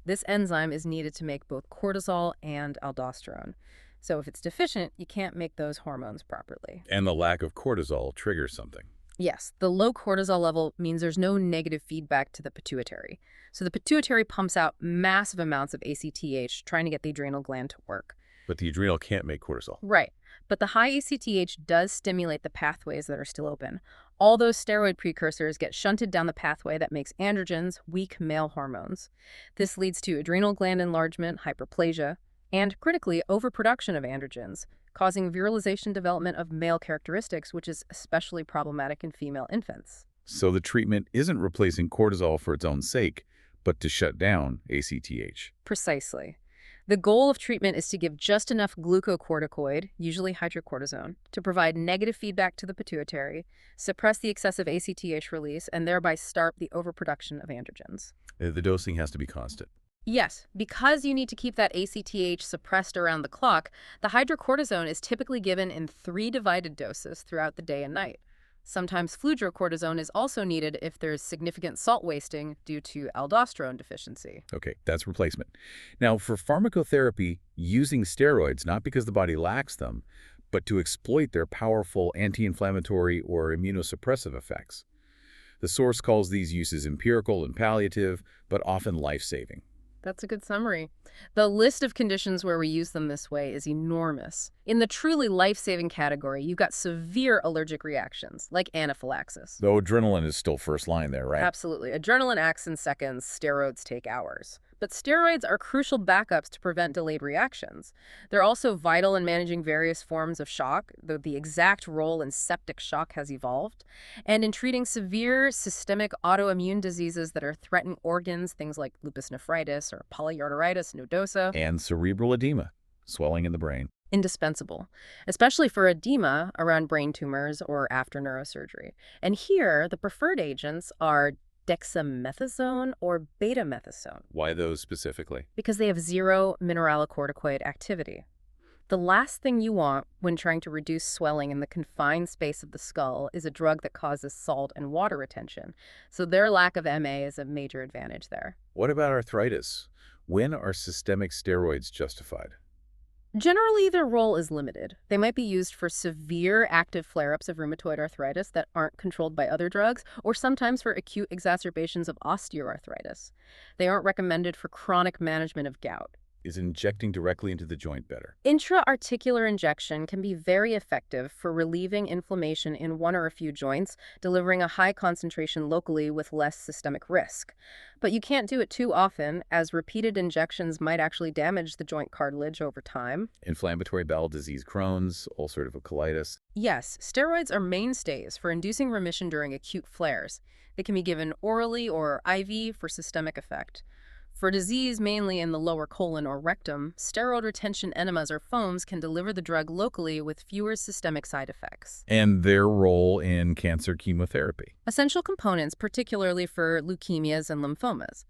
This enzyme is needed to make both cortisol and aldosterone. So if it's deficient, you can't make those hormones properly. And the lack of cortisol triggers something. Yes, the low cortisol level means there's no negative feedback to the pituitary. So the pituitary pumps out massive amounts of ACTH, trying to get the adrenal gland to work. But the adrenal can't make cortisol. Right. But the high ACTH does stimulate the pathways that are still open. All those steroid precursors get shunted down the pathway that makes androgens, weak male hormones. This leads to adrenal gland enlargement, hyperplasia, and, critically, overproduction of androgens, causing virilization development of male characteristics, which is especially problematic in female infants. So the treatment isn't replacing cortisol for its own sake, but to shut down ACTH. Precisely. The goal of treatment is to give just enough glucocorticoid, usually hydrocortisone, to provide negative feedback to the pituitary, suppress the excessive ACTH release, and thereby start the overproduction of androgens. The dosing has to be constant. Yes, because you need to keep that ACTH suppressed around the clock, the hydrocortisone is typically given in 3 divided doses throughout the day and night. Sometimes fludrocortisone is also needed if there's significant salt wasting due to aldosterone deficiency. Okay, that's replacement. Now, for pharmacotherapy, using steroids, not because the body lacks them, but to exploit their powerful anti-inflammatory or immunosuppressive effects. The source calls these uses empirical and palliative, but often life-saving. That's a good summary. The list of conditions where we use them this way is enormous. In the truly life-saving category, you've got severe allergic reactions, like anaphylaxis. Though adrenaline is still first line there, right? Absolutely. Adrenaline acts in seconds, steroids take hours. But steroids are crucial backups to prevent delayed reactions. They're also vital in managing various forms of shock, though the exact role in septic shock has evolved, and in treating severe systemic autoimmune diseases that are threatening organs, things like lupus nephritis or polyarteritis nodosa. And cerebral edema, swelling in the brain. Indispensable, especially for edema around brain tumors or after neurosurgery. And here, the preferred agents are dexamethasone or betamethasone. Why those specifically? Because they have zero mineralocorticoid activity. The last thing you want when trying to reduce swelling in the confined space of the skull is a drug that causes salt and water retention. So their lack of MA is a major advantage there. What about arthritis? When are systemic steroids justified? Generally, their role is limited. They might be used for severe active flare-ups of rheumatoid arthritis that aren't controlled by other drugs, or sometimes for acute exacerbations of osteoarthritis. They aren't recommended for chronic management of gout. Is injecting directly into the joint better? Intra-articular injection can be very effective for relieving inflammation in one or a few joints, delivering a high concentration locally with less systemic risk. But you can't do it too often, as repeated injections might actually damage the joint cartilage over time. Inflammatory bowel disease, Crohn's, ulcerative colitis. Yes, steroids are mainstays for inducing remission during acute flares. They can be given orally or IV for systemic effect. For disease mainly in the lower colon or rectum, steroid retention enemas or foams can deliver the drug locally with fewer systemic side effects. And their role in cancer chemotherapy. Essential components, particularly for leukemias and lymphomas.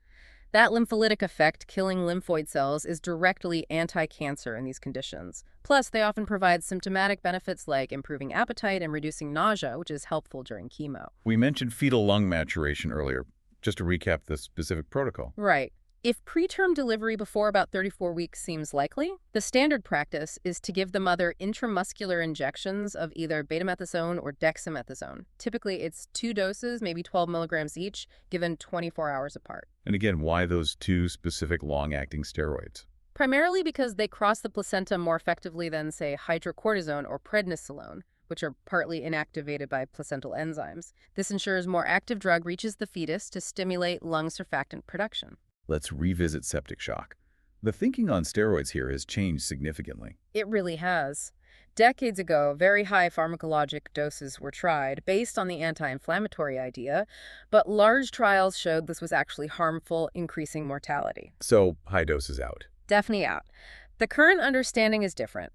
That lympholytic effect, killing lymphoid cells, is directly anti-cancer in these conditions. Plus, they often provide symptomatic benefits like improving appetite and reducing nausea, which is helpful during chemo. We mentioned fetal lung maturation earlier, just to recap the specific protocol. Right. If preterm delivery before about 34 weeks seems likely, the standard practice is to give the mother intramuscular injections of either betamethasone or dexamethasone. Typically, it's 2 doses, maybe 12 milligrams each, given 24 hours apart. And again, why those 2 specific long-acting steroids? Primarily because they cross the placenta more effectively than, say, hydrocortisone or prednisolone, which are partly inactivated by placental enzymes. This ensures more active drug reaches the fetus to stimulate lung surfactant production. Let's revisit septic shock. The thinking on steroids here has changed significantly. It really has. Decades ago, very high pharmacologic doses were tried based on the anti-inflammatory idea, but large trials showed this was actually harmful, increasing mortality. So, high doses out. Definitely out. The current understanding is different.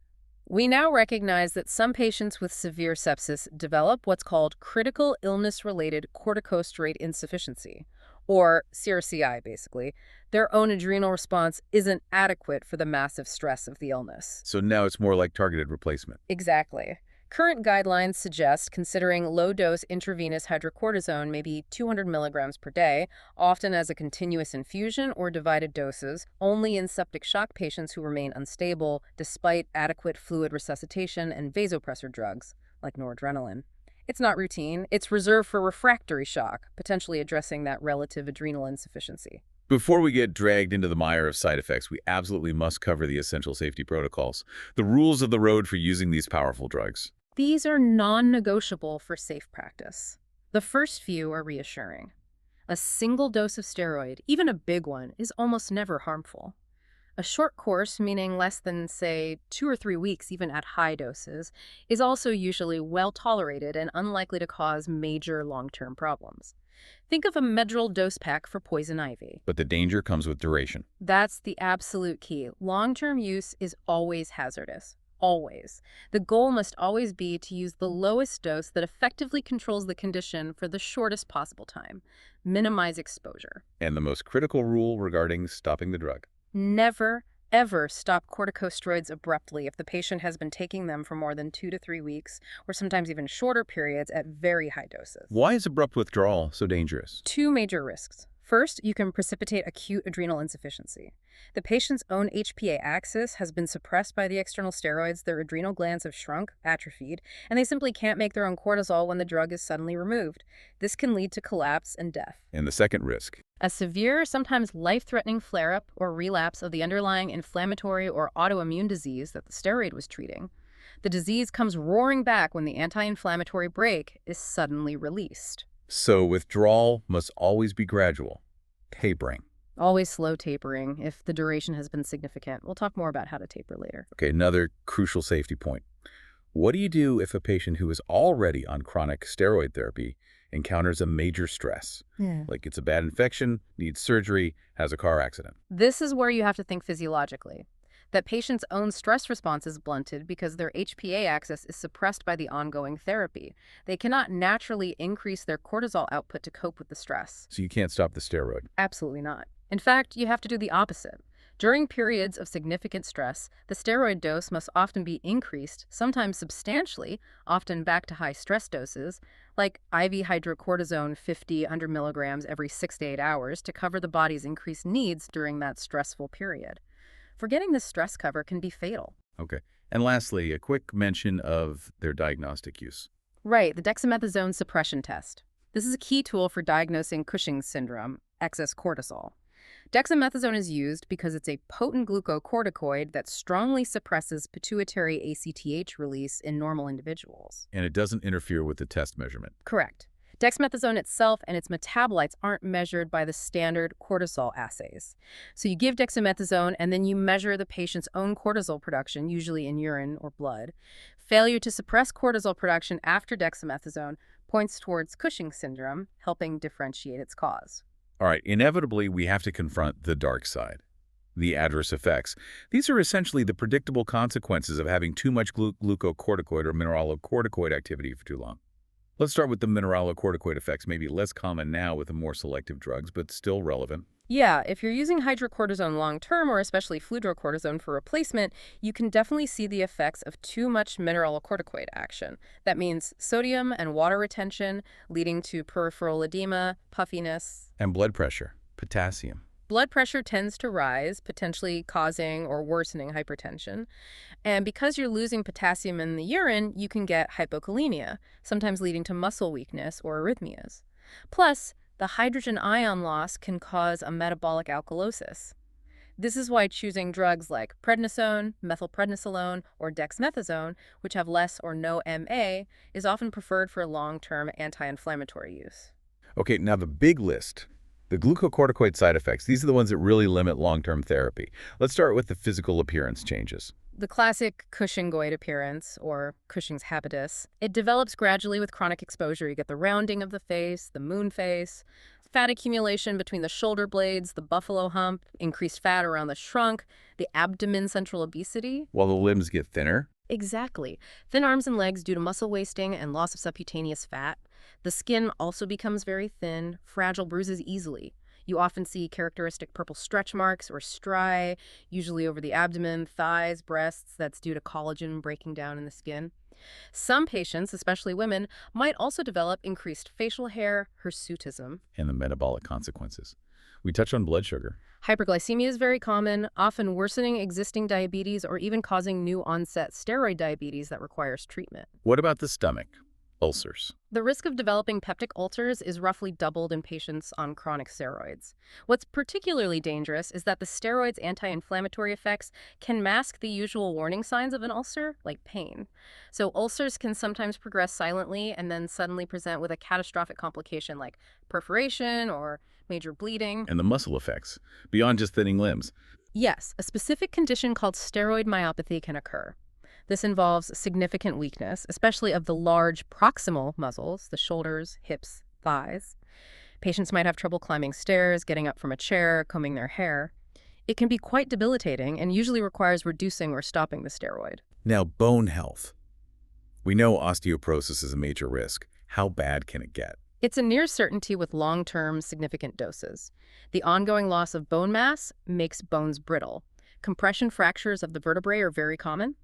We now recognize that some patients with severe sepsis develop what's called critical illness-related corticosteroid insufficiency, or CRCI, basically. Their own adrenal response isn't adequate for the massive stress of the illness. So now it's more like targeted replacement. Exactly. Current guidelines suggest considering low-dose intravenous hydrocortisone, maybe 200 milligrams per day, often as a continuous infusion or divided doses, only in septic shock patients who remain unstable despite adequate fluid resuscitation and vasopressor drugs, like noradrenaline. It's not routine. It's reserved for refractory shock, potentially addressing that relative adrenal insufficiency. Before we get dragged into the mire of side effects, we absolutely must cover the essential safety protocols, the rules of the road for using these powerful drugs. These are non-negotiable for safe practice. The first few are reassuring. A single dose of steroid, even a big one, is almost never harmful. A short course, meaning less than, say, 2 or 3 weeks even at high doses, is also usually well tolerated and unlikely to cause major long-term problems. Think of a Medrol dose pack for poison ivy. But the danger comes with duration. That's the absolute key. Long-term use is always hazardous. Always. The goal must always be to use the lowest dose that effectively controls the condition for the shortest possible time. Minimize exposure. And the most critical rule regarding stopping the drug. Never, ever stop corticosteroids abruptly if the patient has been taking them for more than 2 to 3 weeks, or sometimes even shorter periods at very high doses. Why is abrupt withdrawal so dangerous? 2 major risks. First, you can precipitate acute adrenal insufficiency. The patient's own HPA axis has been suppressed by the external steroids, their adrenal glands have shrunk, atrophied, and they simply can't make their own cortisol when the drug is suddenly removed. This can lead to collapse and death. And the second risk? A severe, sometimes life-threatening flare-up or relapse of the underlying inflammatory or autoimmune disease that the steroid was treating. The disease comes roaring back when the anti-inflammatory brake is suddenly released. So withdrawal must always be gradual. Tapering. Always slow tapering if the duration has been significant. We'll talk more about how to taper later. Okay, another crucial safety point. What do you do if a patient who is already on chronic steroid therapy encounters a major stress? Like it's a bad infection, needs surgery, has a car accident. This is where you have to think physiologically. That patient's own stress response is blunted because their HPA axis is suppressed by the ongoing therapy. They cannot naturally increase their cortisol output to cope with the stress. So you can't stop the steroid. Absolutely not. In fact, you have to do the opposite. During periods of significant stress, the steroid dose must often be increased, sometimes substantially, often back to high stress doses, like IV hydrocortisone 100 milligrams every 6 to 8 hours to cover the body's increased needs during that stressful period. Forgetting this stress cover can be fatal. Okay. And lastly, a quick mention of their diagnostic use. Right, the dexamethasone suppression test. This is a key tool for diagnosing Cushing's syndrome, excess cortisol. Dexamethasone is used because it's a potent glucocorticoid that strongly suppresses pituitary ACTH release in normal individuals. And it doesn't interfere with the test measurement. Correct. Dexamethasone itself and its metabolites aren't measured by the standard cortisol assays. So you give dexamethasone and then you measure the patient's own cortisol production, usually in urine or blood. Failure to suppress cortisol production after dexamethasone points towards Cushing's syndrome, helping differentiate its cause. All right, inevitably, we have to confront the dark side, the adverse effects. These are essentially the predictable consequences of having too much glucocorticoid or mineralocorticoid activity for too long. Let's start with the mineralocorticoid effects, maybe less common now with the more selective drugs, but still relevant. Yeah, if you're using hydrocortisone long-term, or especially fludrocortisone for replacement, you can definitely see the effects of too much mineralocorticoid action. That means sodium and water retention, leading to peripheral edema, puffiness. And blood pressure, potassium. Blood pressure tends to rise, potentially causing or worsening hypertension. And because you're losing potassium in the urine, you can get hypokalemia, sometimes leading to muscle weakness or arrhythmias. Plus, the hydrogen ion loss can cause a metabolic alkalosis. This is why choosing drugs like prednisone, methylprednisolone, or dexamethasone, which have less or no MA, is often preferred for long-term anti-inflammatory use. Okay, now the big list. The glucocorticoid side effects, these are the ones that really limit long-term therapy. Let's start with the physical appearance changes. The classic Cushingoid appearance, or Cushing's habitus, it develops gradually with chronic exposure. You get the rounding of the face, the moon face, fat accumulation between the shoulder blades, the buffalo hump, increased fat around the trunk, the abdomen central obesity. While the limbs get thinner. Exactly. Thin arms and legs due to muscle wasting and loss of subcutaneous fat. The skin also becomes very thin, fragile, bruises easily. You often see characteristic purple stretch marks or striae, usually over the abdomen, thighs, breasts. That's due to collagen breaking down in the skin. Some patients, especially women, might also develop increased facial hair, hirsutism. And the metabolic consequences. We touch on blood sugar. Hyperglycemia is very common, often worsening existing diabetes or even causing new onset steroid diabetes that requires treatment. What about the stomach? Ulcers. The risk of developing peptic ulcers is roughly doubled in patients on chronic steroids. What's particularly dangerous is that the steroids' anti-inflammatory effects can mask the usual warning signs of an ulcer, like pain. So ulcers can sometimes progress silently and then suddenly present with a catastrophic complication like perforation or major bleeding. And the muscle effects, beyond just thinning limbs. Yes, a specific condition called steroid myopathy can occur. This involves significant weakness, especially of the large proximal muscles, the shoulders, hips, thighs. Patients might have trouble climbing stairs, getting up from a chair, combing their hair. It can be quite debilitating and usually requires reducing or stopping the steroid. Now, bone health. We know osteoporosis is a major risk. How bad can it get? It's a near certainty with long-term significant doses. The ongoing loss of bone mass makes bones brittle. Compression fractures of the vertebrae are very common.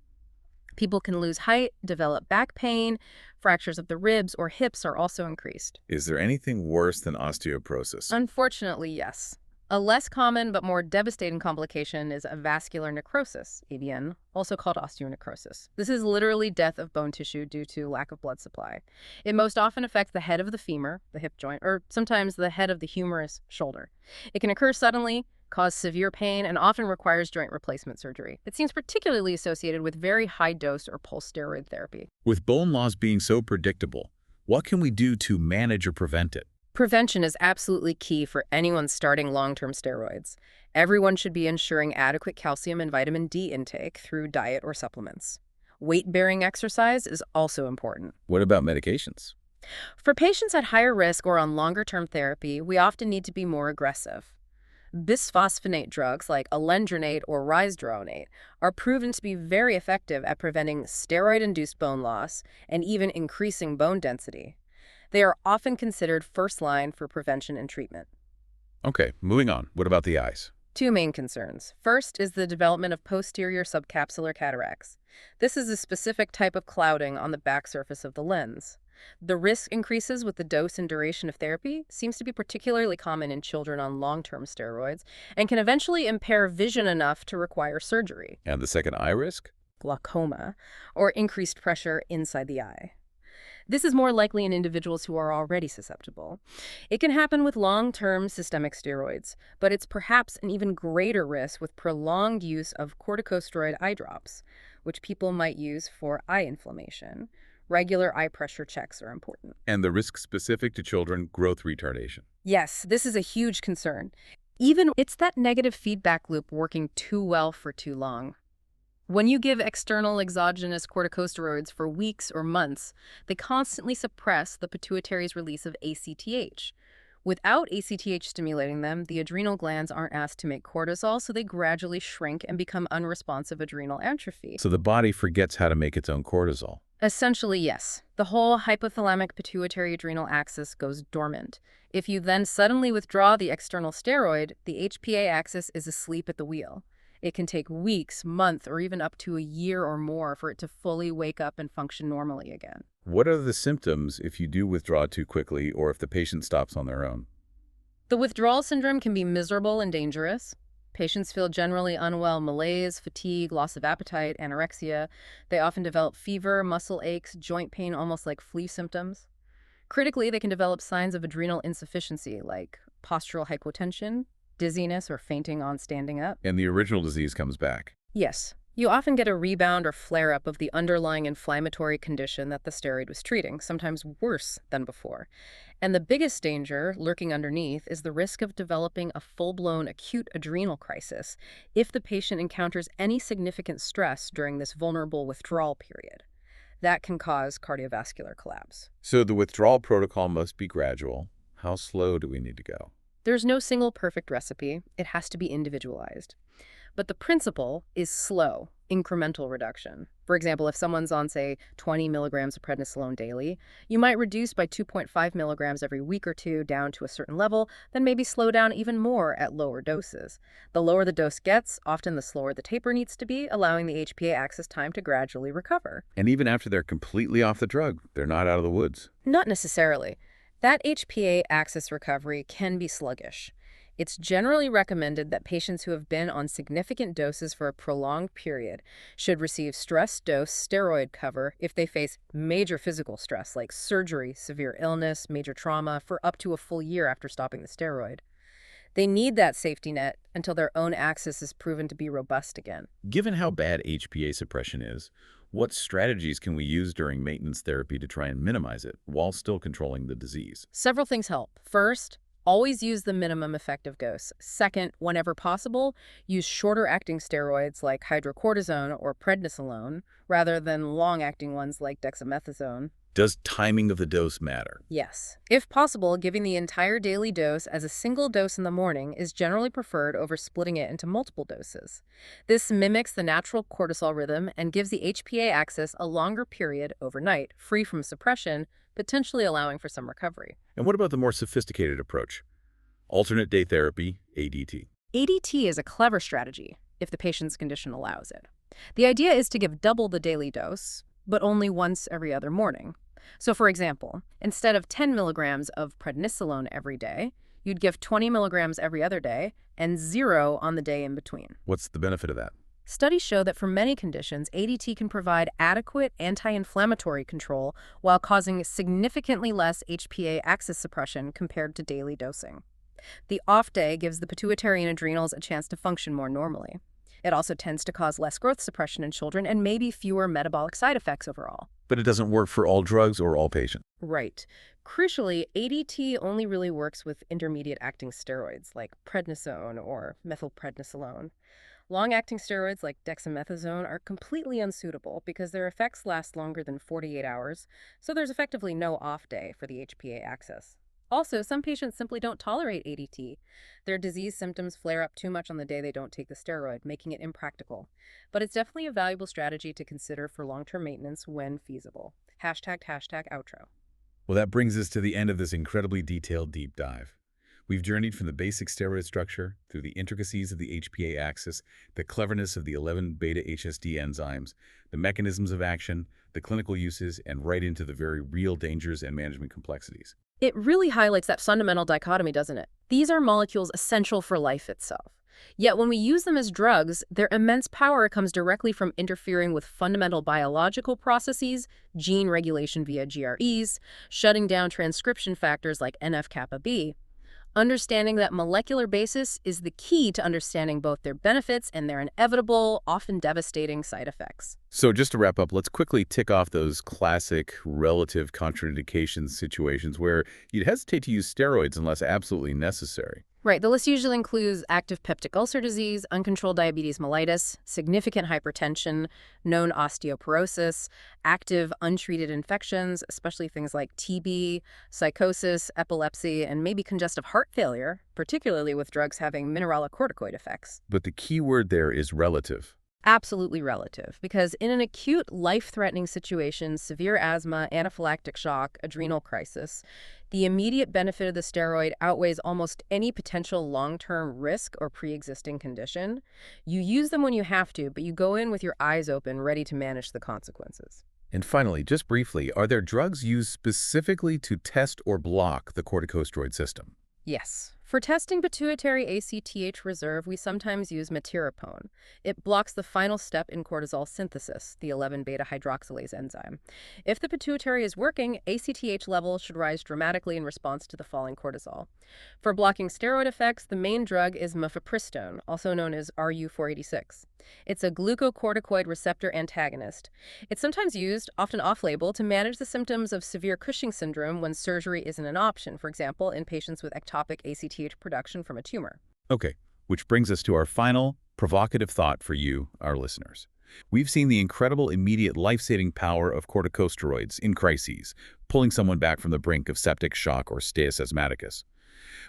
People can lose height, develop back pain, fractures of the ribs or hips are also increased. Is there anything worse than osteoporosis? Unfortunately, yes. A less common but more devastating complication is a vascular necrosis, AVN, also called osteonecrosis. This is literally death of bone tissue due to lack of blood supply. It most often affects the head of the femur, the hip joint, or sometimes the head of the humerus shoulder. It can occur suddenly, cause severe pain, and often requires joint replacement surgery. It seems particularly associated with very high dose or pulse steroid therapy. With bone loss being so predictable, what can we do to manage or prevent it? Prevention is absolutely key for anyone starting long-term steroids. Everyone should be ensuring adequate calcium and vitamin D intake through diet or supplements. Weight-bearing exercise is also important. What about medications? For patients at higher risk or on longer-term therapy, we often need to be more aggressive. Bisphosphonate drugs like alendronate or risdronate are proven to be very effective at preventing steroid-induced bone loss and even increasing bone density. They are often considered first line for prevention and treatment. Okay, moving on. What about the eyes? Two main concerns. First is the development of posterior subcapsular cataracts. This is a specific type of clouding on the back surface of the lens. The risk increases with the dose and duration of therapy, seems to be particularly common in children on long-term steroids, and can eventually impair vision enough to require surgery. And the second eye risk? Glaucoma, or increased pressure inside the eye. This is more likely in individuals who are already susceptible. It can happen with long-term systemic steroids, but it's perhaps an even greater risk with prolonged use of corticosteroid eye drops, which people might use for eye inflammation. Regular eye pressure checks are important. And the risk specific to children, growth retardation. Yes, this is a huge concern. It's that negative feedback loop working too well for too long. When you give external exogenous corticosteroids for weeks or months, they constantly suppress the pituitary's release of ACTH. Without ACTH stimulating them, the adrenal glands aren't asked to make cortisol, so they gradually shrink and become unresponsive adrenal atrophy. So the body forgets how to make its own cortisol. Essentially, yes. The whole hypothalamic pituitary adrenal axis goes dormant. If you then suddenly withdraw the external steroid, the HPA axis is asleep at the wheel. It can take weeks, months, or even up to a year or more for it to fully wake up and function normally again. What are the symptoms if you do withdraw too quickly or if the patient stops on their own? The withdrawal syndrome can be miserable and dangerous. Patients feel generally unwell, malaise, fatigue, loss of appetite, anorexia. They often develop fever, muscle aches, joint pain, almost like flu symptoms. Critically, they can develop signs of adrenal insufficiency like postural hypotension, dizziness or fainting on standing up. And the original disease comes back. Yes. You often get a rebound or flare-up of the underlying inflammatory condition that the steroid was treating, sometimes worse than before. And the biggest danger lurking underneath is the risk of developing a full-blown acute adrenal crisis if the patient encounters any significant stress during this vulnerable withdrawal period. That can cause cardiovascular collapse. So the withdrawal protocol must be gradual. How slow do we need to go? There's no single perfect recipe. It has to be individualized. But the principle is slow, incremental reduction. For example, if someone's on, say, 20 milligrams of prednisolone daily, you might reduce by 2.5 milligrams every week or two down to a certain level, then maybe slow down even more at lower doses. The lower the dose gets, often the slower the taper needs to be, allowing the HPA axis time to gradually recover. And even after they're completely off the drug, they're not out of the woods. Not necessarily. That HPA axis recovery can be sluggish. It's generally recommended that patients who have been on significant doses for a prolonged period should receive stress dose steroid cover if they face major physical stress like surgery, severe illness, major trauma for up to a full year after stopping the steroid. They need that safety net until their own axis is proven to be robust again. Given how bad HPA suppression is, what strategies can we use during maintenance therapy to try and minimize it while still controlling the disease? Several things help. First, always use the minimum effective dose. Second, whenever possible, use shorter-acting steroids like hydrocortisone or prednisolone rather than long-acting ones like dexamethasone. Does timing of the dose matter? Yes. If possible, giving the entire daily dose as a single dose in the morning is generally preferred over splitting it into multiple doses. This mimics the natural cortisol rhythm and gives the HPA axis a longer period overnight, free from suppression, potentially allowing for some recovery. And what about the more sophisticated approach? Alternate day therapy, ADT. ADT is a clever strategy if the patient's condition allows it. The idea is to give double the daily dose, but only once every other morning. So for example, instead of 10 milligrams of prednisolone every day, you'd give 20 milligrams every other day and 0 on the day in between. What's the benefit of that? Studies show that for many conditions, ADT can provide adequate anti-inflammatory control while causing significantly less HPA axis suppression compared to daily dosing. The off day gives the pituitary and adrenals a chance to function more normally. It also tends to cause less growth suppression in children and maybe fewer metabolic side effects overall. But it doesn't work for all drugs or all patients. Right. Crucially, ADT only really works with intermediate-acting steroids like prednisone or methylprednisolone. Long-acting steroids like dexamethasone are completely unsuitable because their effects last longer than 48 hours, so there's effectively no off day for the HPA axis. Also, some patients simply don't tolerate ADT. Their disease symptoms flare up too much on the day they don't take the steroid, making it impractical. But it's definitely a valuable strategy to consider for long-term maintenance when feasible. #outro. Well, that brings us to the end of this incredibly detailed deep dive. We've journeyed from the basic steroid structure through the intricacies of the HPA axis, the cleverness of the 11-beta-HSD enzymes, the mechanisms of action, the clinical uses, and right into the very real dangers and management complexities. It really highlights that fundamental dichotomy, doesn't it? These are molecules essential for life itself. Yet when we use them as drugs, their immense power comes directly from interfering with fundamental biological processes, gene regulation via GREs, shutting down transcription factors like NF-kappa B. Understanding that molecular basis is the key to understanding both their benefits and their inevitable, often devastating side effects. So just to wrap up, let's quickly tick off those classic relative contraindication situations where you'd hesitate to use steroids unless absolutely necessary. Right, the list usually includes active peptic ulcer disease, uncontrolled diabetes mellitus, significant hypertension, known osteoporosis, active untreated infections, especially things like TB, psychosis, epilepsy, and maybe congestive heart failure, particularly with drugs having mineralocorticoid effects. But the key word there is relative. Absolutely relative, because in an acute, life-threatening situation, severe asthma, anaphylactic shock, adrenal crisis, the immediate benefit of the steroid outweighs almost any potential long-term risk or pre-existing condition. You use them when you have to, but you go in with your eyes open, ready to manage the consequences. And finally, just briefly, are there drugs used specifically to test or block the corticosteroid system? Yes. For testing pituitary ACTH reserve, we sometimes use metirapone. It blocks the final step in cortisol synthesis, the 11-beta-hydroxylase enzyme. If the pituitary is working, ACTH levels should rise dramatically in response to the falling cortisol. For blocking steroid effects, the main drug is mifepristone, also known as RU-486. It's a glucocorticoid receptor antagonist. It's sometimes used, often off-label, to manage the symptoms of severe Cushing syndrome when surgery isn't an option, for example, in patients with ectopic ACTH production from a tumor. Okay, which brings us to our final provocative thought for you, our listeners. We've seen the incredible immediate life-saving power of corticosteroids in crises, pulling someone back from the brink of septic shock or status asthmaticus.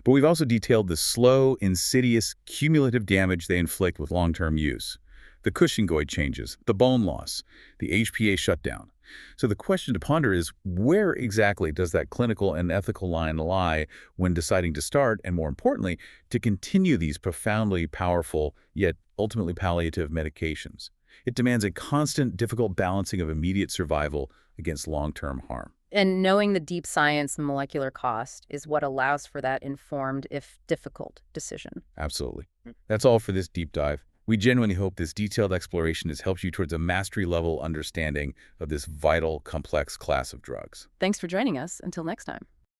But we've also detailed the slow, insidious, cumulative damage they inflict with long-term use. The Cushingoid changes, the bone loss, the HPA shutdown. So the question to ponder is, where exactly does that clinical and ethical line lie when deciding to start, and more importantly, to continue these profoundly powerful, yet ultimately palliative medications? It demands a constant, difficult balancing of immediate survival against long-term harm. And knowing the deep science and molecular cost is what allows for that informed, if difficult, decision. Absolutely. That's all for this deep dive. We genuinely hope this detailed exploration has helped you towards a mastery-level understanding of this vital, complex class of drugs. Thanks for joining us. Until next time.